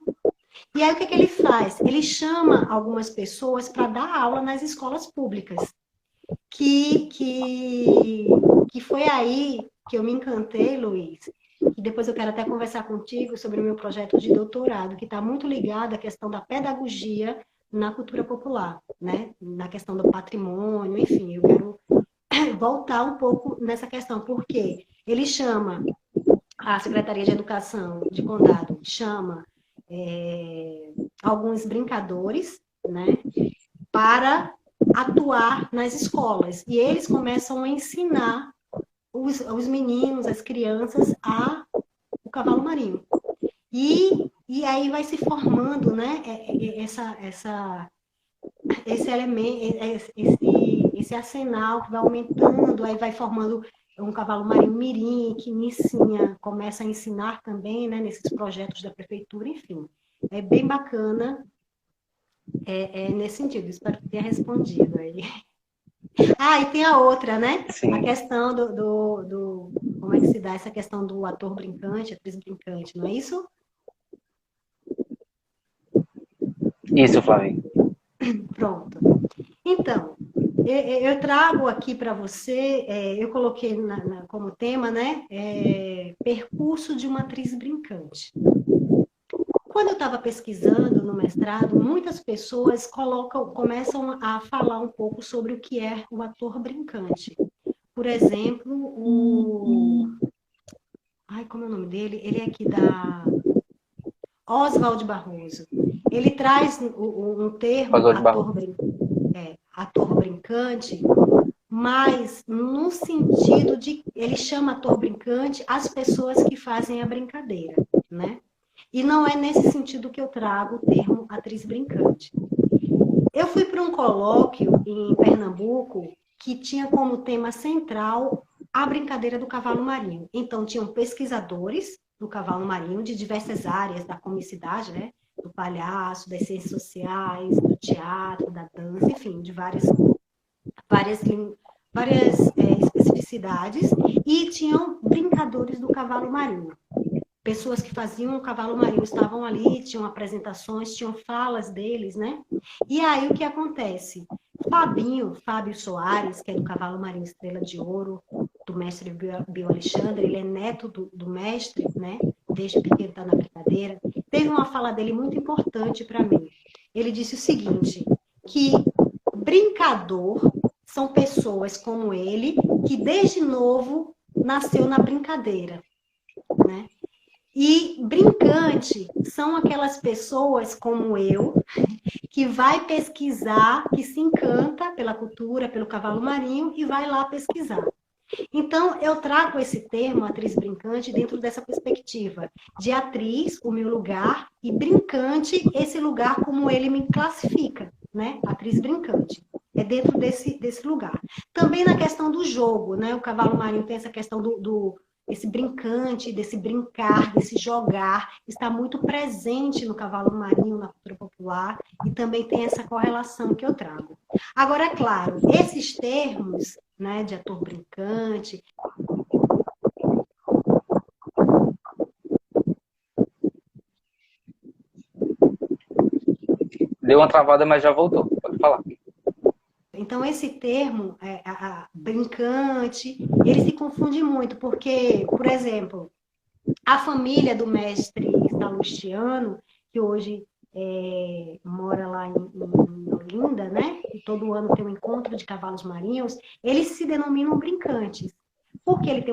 E aí o que ele faz? Ele chama algumas pessoas para dar aula nas escolas públicas. Que foi aí que eu me encantei, Luiz, e depois eu quero até conversar contigo sobre o meu projeto de doutorado, que está muito ligado à questão da pedagogia na cultura popular, né? Na questão do patrimônio, enfim, eu quero voltar um pouco nessa questão, porque ele chama, a Secretaria de Educação de Condado chama alguns brincadores, né, para atuar nas escolas, e eles começam a ensinar os meninos, as crianças, o cavalo marinho. E aí vai se formando, né, esse elemento, esse arsenal que vai aumentando, aí vai formando um cavalo marinho mirim, que começa a ensinar também, né, nesses projetos da prefeitura, enfim. É bem bacana nesse sentido, espero que tenha respondido aí. E tem a outra, né? Sim. A questão como é que se dá essa questão do ator brincante, atriz brincante, não é isso? Isso, Flávia. Pronto. Então, eu trago aqui para você, eu coloquei como tema, né? Percurso de uma atriz brincante. Quando eu estava pesquisando no mestrado, muitas pessoas começam a falar um pouco sobre o que é o ator brincante. Por exemplo, como é o nome dele? Ele é aqui da Oswald Barroso. Ele traz um termo, ator brincante, mas no sentido de... Ele chama ator brincante as pessoas que fazem a brincadeira, né? E não é nesse sentido que eu trago o termo atriz brincante. Eu fui para um colóquio em Pernambuco que tinha como tema central a brincadeira do cavalo marinho. Então, tinham pesquisadores do cavalo marinho de diversas áreas da comicidade, né? Do palhaço, das ciências sociais, do teatro, da dança, enfim, de várias especificidades. E tinham brincadores do cavalo marinho. Pessoas que faziam o cavalo marinho estavam ali, tinham apresentações, tinham falas deles, né? E aí o que acontece? Fábio Soares, que é do cavalo marinho Estrela de Ouro, do mestre Bio Alexandre, ele é neto do mestre, né? Desde pequeno está na brincadeira. Teve uma fala dele muito importante para mim. Ele disse o seguinte, que brincador são pessoas como ele, que desde novo nasceu na brincadeira, né? E brincante são aquelas pessoas como eu, que vai pesquisar, que se encanta pela cultura, pelo cavalo marinho e vai lá pesquisar. Então, eu trago esse termo, atriz brincante, dentro dessa perspectiva de atriz, o meu lugar, e brincante, esse lugar como ele me classifica, né? Atriz brincante. É dentro desse lugar. Também na questão do jogo, né? O cavalo marinho tem essa questão esse brincante, desse brincar, desse jogar, está muito presente no cavalo marinho, na cultura popular, e também tem essa correlação que eu trago. Agora, é claro, esses termos, né, de ator brincante. Deu uma travada, mas já voltou. Pode falar. Então, esse termo, brincante, ele se confunde muito, porque, por exemplo, a família do mestre Salustiano, que hoje mora lá em Olinda, né? E todo ano tem um encontro de cavalos marinhos, eles se denominam brincantes, porque eles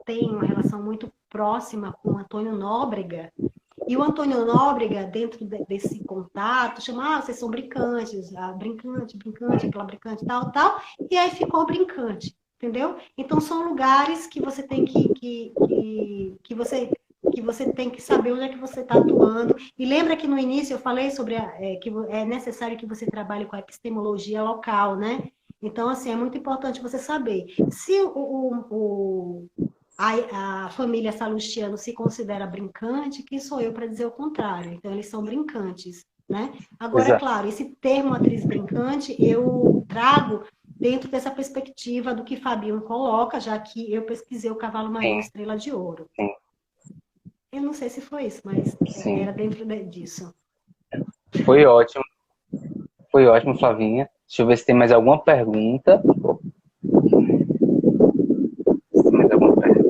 têm uma relação muito próxima com Antônio Nóbrega, e o Antônio Nóbrega, dentro desse contato, chama, vocês são brincantes, brincante, aquela brincante, tal, tal, e aí ficou brincante, entendeu? Então, são lugares que você tem que você tem que saber onde é que você está atuando. E lembra que no início eu falei sobre que é necessário que você trabalhe com a epistemologia local, né? Então, assim, é muito importante você saber. Se a família Salustiano se considera brincante, quem sou eu para dizer o contrário? Então, eles são brincantes, né? Agora, é claro, esse termo atriz brincante eu trago dentro dessa perspectiva do que Fabinho coloca, já que eu pesquisei o Cavalo Marinho Estrela de Ouro. Sim. Eu não sei se foi isso, mas era dentro disso. Foi ótimo. Foi ótimo, Flavinha. Deixa eu ver se tem mais alguma pergunta. Mais alguma pergunta?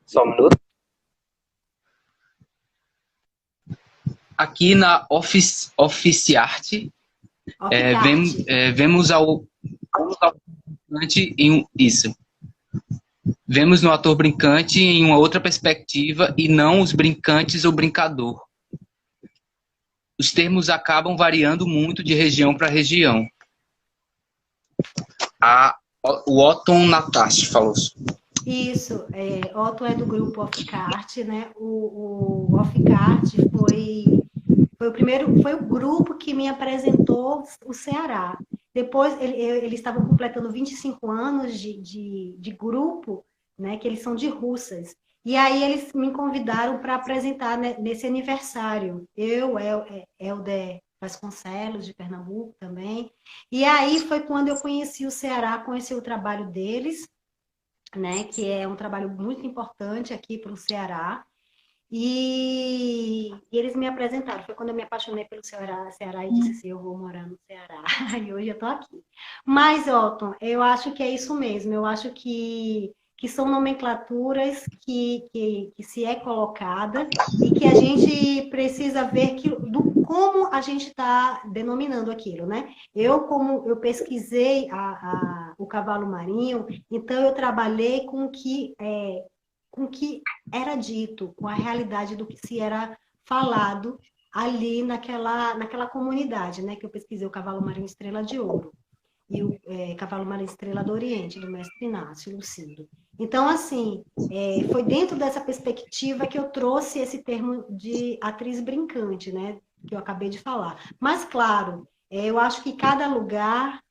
Só um minuto. Aqui na Oficiarte, vemos ao brincante isso. Vemos no ator brincante em uma outra perspectiva e não os brincantes ou brincador. Os termos acabam variando muito de região para região. O Otton Natashi falou. Isso, Otton é do grupo Oficarte, né? O Oficarte foi o grupo que me apresentou o Ceará. Depois, eles estavam completando 25 anos de grupo, né, que eles são de Russas. E aí eles me convidaram para apresentar, né, nesse aniversário. Helder Vasconcelos, de Pernambuco também. E aí foi quando eu conheci o Ceará, conheci o trabalho deles, né, que é um trabalho muito importante aqui para o Ceará. E eles me apresentaram. Foi quando eu me apaixonei pelo Ceará e disse assim, eu vou morar no Ceará. E hoje eu estou aqui. Mas, Otton, eu acho que é isso mesmo. Eu acho que são nomenclaturas que se é colocada e que a gente precisa ver como a gente está denominando aquilo, né? Como eu pesquisei o cavalo marinho, então eu trabalhei com o que era dito, com a realidade do que se era falado ali naquela comunidade, né? Que eu pesquisei o Cavalo Marinho Estrela de Ouro e o Cavalo Marinho Estrela do Oriente, do mestre Inácio Lucindo. Então, assim, foi dentro dessa perspectiva que eu trouxe esse termo de atriz brincante, né? Que eu acabei de falar. Mas, claro, eu acho que cada lugar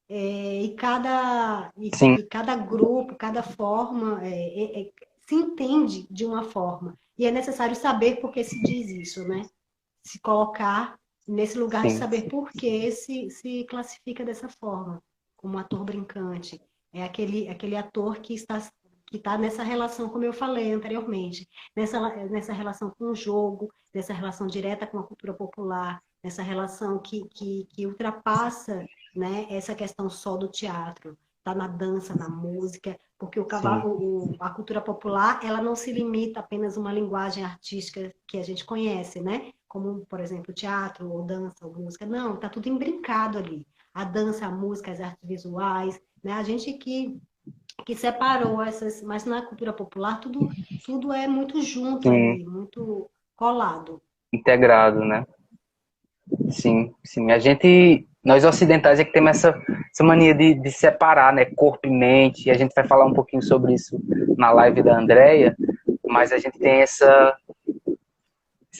e cada grupo, cada forma se entende de uma forma. E é necessário saber por que se diz isso, né? Se colocar nesse lugar de saber por que se classifica dessa forma, como ator brincante. É aquele ator que está nessa relação, como eu falei anteriormente, nessa relação com o jogo, nessa relação direta com a cultura popular, nessa relação que ultrapassa, né, essa questão só do teatro. Está na dança, na música, porque a cultura popular ela não se limita apenas a uma linguagem artística que a gente conhece, né? Como, por exemplo, teatro, ou dança, ou música. Não, está tudo imbrincado ali. A dança, a música, as artes visuais, né? A gente que que separou essas, mas na cultura popular tudo é muito junto Sim, ali, muito colado. integrado, né? Sim, sim. Nós ocidentais é que temos essa mania de separar, né, corpo e mente, e a gente vai falar um pouquinho sobre isso na live da Andrea, mas a gente tem essa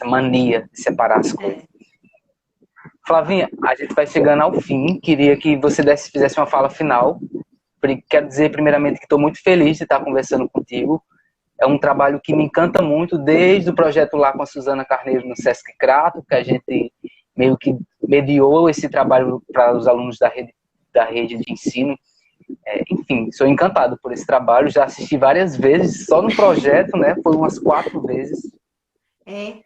mania de separar as coisas. É. Flavinha, a gente vai chegando ao fim, queria que você fizesse uma fala final. Quero dizer primeiramente que estou muito feliz de estar conversando contigo. É um trabalho que me encanta muito, desde o projeto lá com a Suzana Carneiro no Sesc Crato, que a gente meio que mediou esse trabalho para os alunos da rede de ensino. Enfim, sou encantado por esse trabalho, já assisti várias vezes, só no projeto, né? Foi umas 4 vezes. É,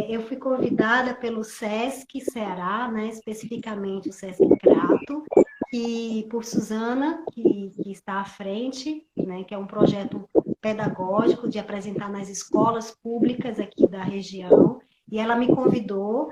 eu fui convidada pelo Sesc Ceará, né, especificamente o Sesc Crato, que por Suzana, que está à frente, né, que é um projeto pedagógico de apresentar nas escolas públicas aqui da região, e ela me convidou,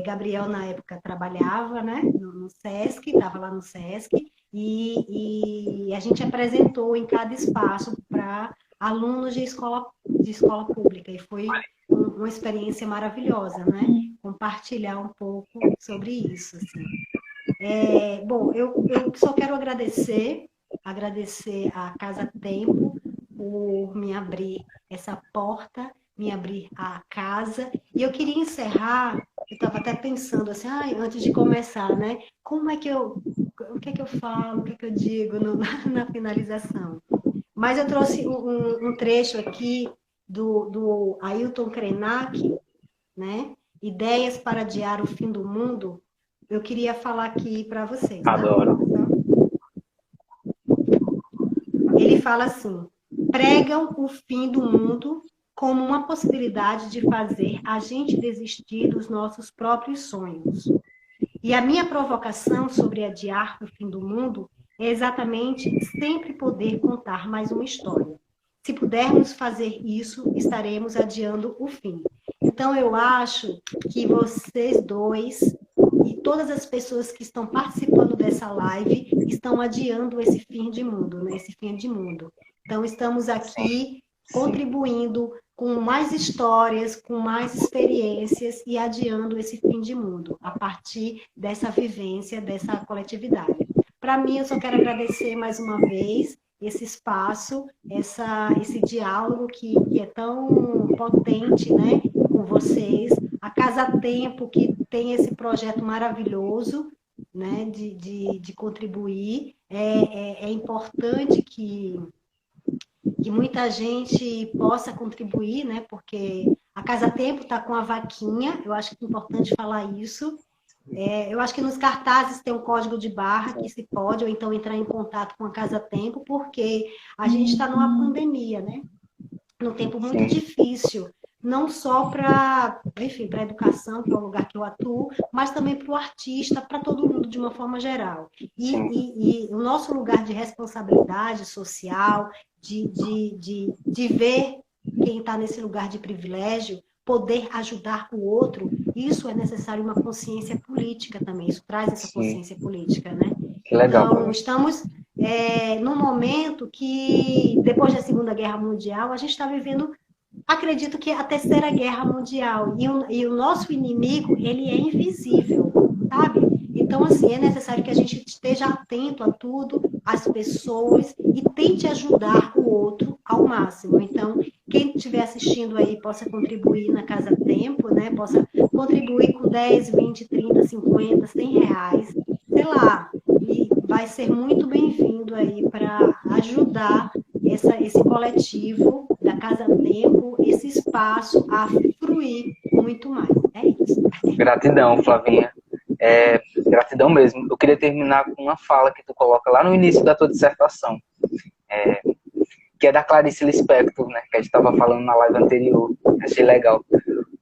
Gabriel na época trabalhava, né, no Sesc, estava lá no Sesc, e a gente apresentou em cada espaço para alunos de escola pública, e foi uma experiência maravilhosa, né? Compartilhar um pouco sobre isso, assim. Bom, eu só quero agradecer à Casa Tempo por me abrir essa porta, me abrir a casa, e eu queria encerrar, eu estava até pensando assim, antes de começar, né? O que é que eu falo, o que é que eu digo na finalização? Mas eu trouxe um trecho aqui do Ailton Krenak, né? Ideias para adiar o fim do mundo. Eu queria falar aqui para vocês, tá? Adoro. Ele fala assim: pregam o fim do mundo como uma possibilidade de fazer a gente desistir dos nossos próprios sonhos. E a minha provocação sobre adiar o fim do mundo é exatamente sempre poder contar mais uma história. Se pudermos fazer isso, estaremos adiando o fim. Então, eu acho que vocês dois e todas as pessoas que estão participando dessa live estão adiando esse fim de mundo, né? Esse fim de mundo. Então, estamos aqui contribuindo com mais histórias, com mais experiências e adiando esse fim de mundo, a partir dessa vivência, dessa coletividade. Para mim, eu só quero agradecer mais uma vez esse espaço, esse diálogo que é tão potente, né, com vocês, a Casa Tempo, que tem esse projeto maravilhoso, né, de contribuir. É importante que muita gente possa contribuir, né? Porque a Casa Tempo está com a vaquinha, eu acho que é importante falar isso. Eu acho que nos cartazes tem um código de barra que se pode, ou então entrar em contato com a Casa Tempo, porque a gente está numa pandemia, né? Num tempo muito difícil, não só para, enfim, para a educação, que é o lugar que eu atuo, mas também para o artista, para todo mundo de uma forma geral. E o nosso lugar de responsabilidade social, de ver quem está nesse lugar de privilégio, poder ajudar o outro, isso é necessário uma consciência política também, isso traz essa consciência política, né? Que legal. Então, estamos num momento que, depois da Segunda Guerra Mundial, a gente está vivendo, acredito que a Terceira Guerra Mundial, e o nosso inimigo, ele é invisível, sabe? Então, assim, é necessário que a gente esteja atento a tudo, às pessoas, e tente ajudar o outro ao máximo. Então, quem estiver assistindo aí possa contribuir na Casa Tempo, né? Possa contribuir com 10, 20, 30, 50, 100 reais, sei lá, e vai ser muito bem-vindo aí para ajudar esse coletivo da Casa Tempo, esse espaço a fruir muito mais. É isso. Gratidão, Flavinha. Gratidão mesmo. Eu queria terminar com uma fala que tu coloca lá no início da tua dissertação, que é da Clarice Lispector, né, que a gente estava falando na live anterior. Achei legal.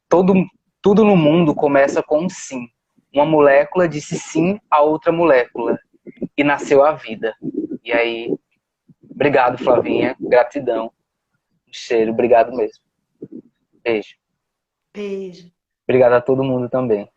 Tudo no mundo começa com um sim. Uma molécula disse sim a outra molécula e nasceu a vida. E aí, obrigado, Flavinha. Gratidão. Um cheiro. Obrigado mesmo. Beijo. Beijo. Obrigado a todo mundo também.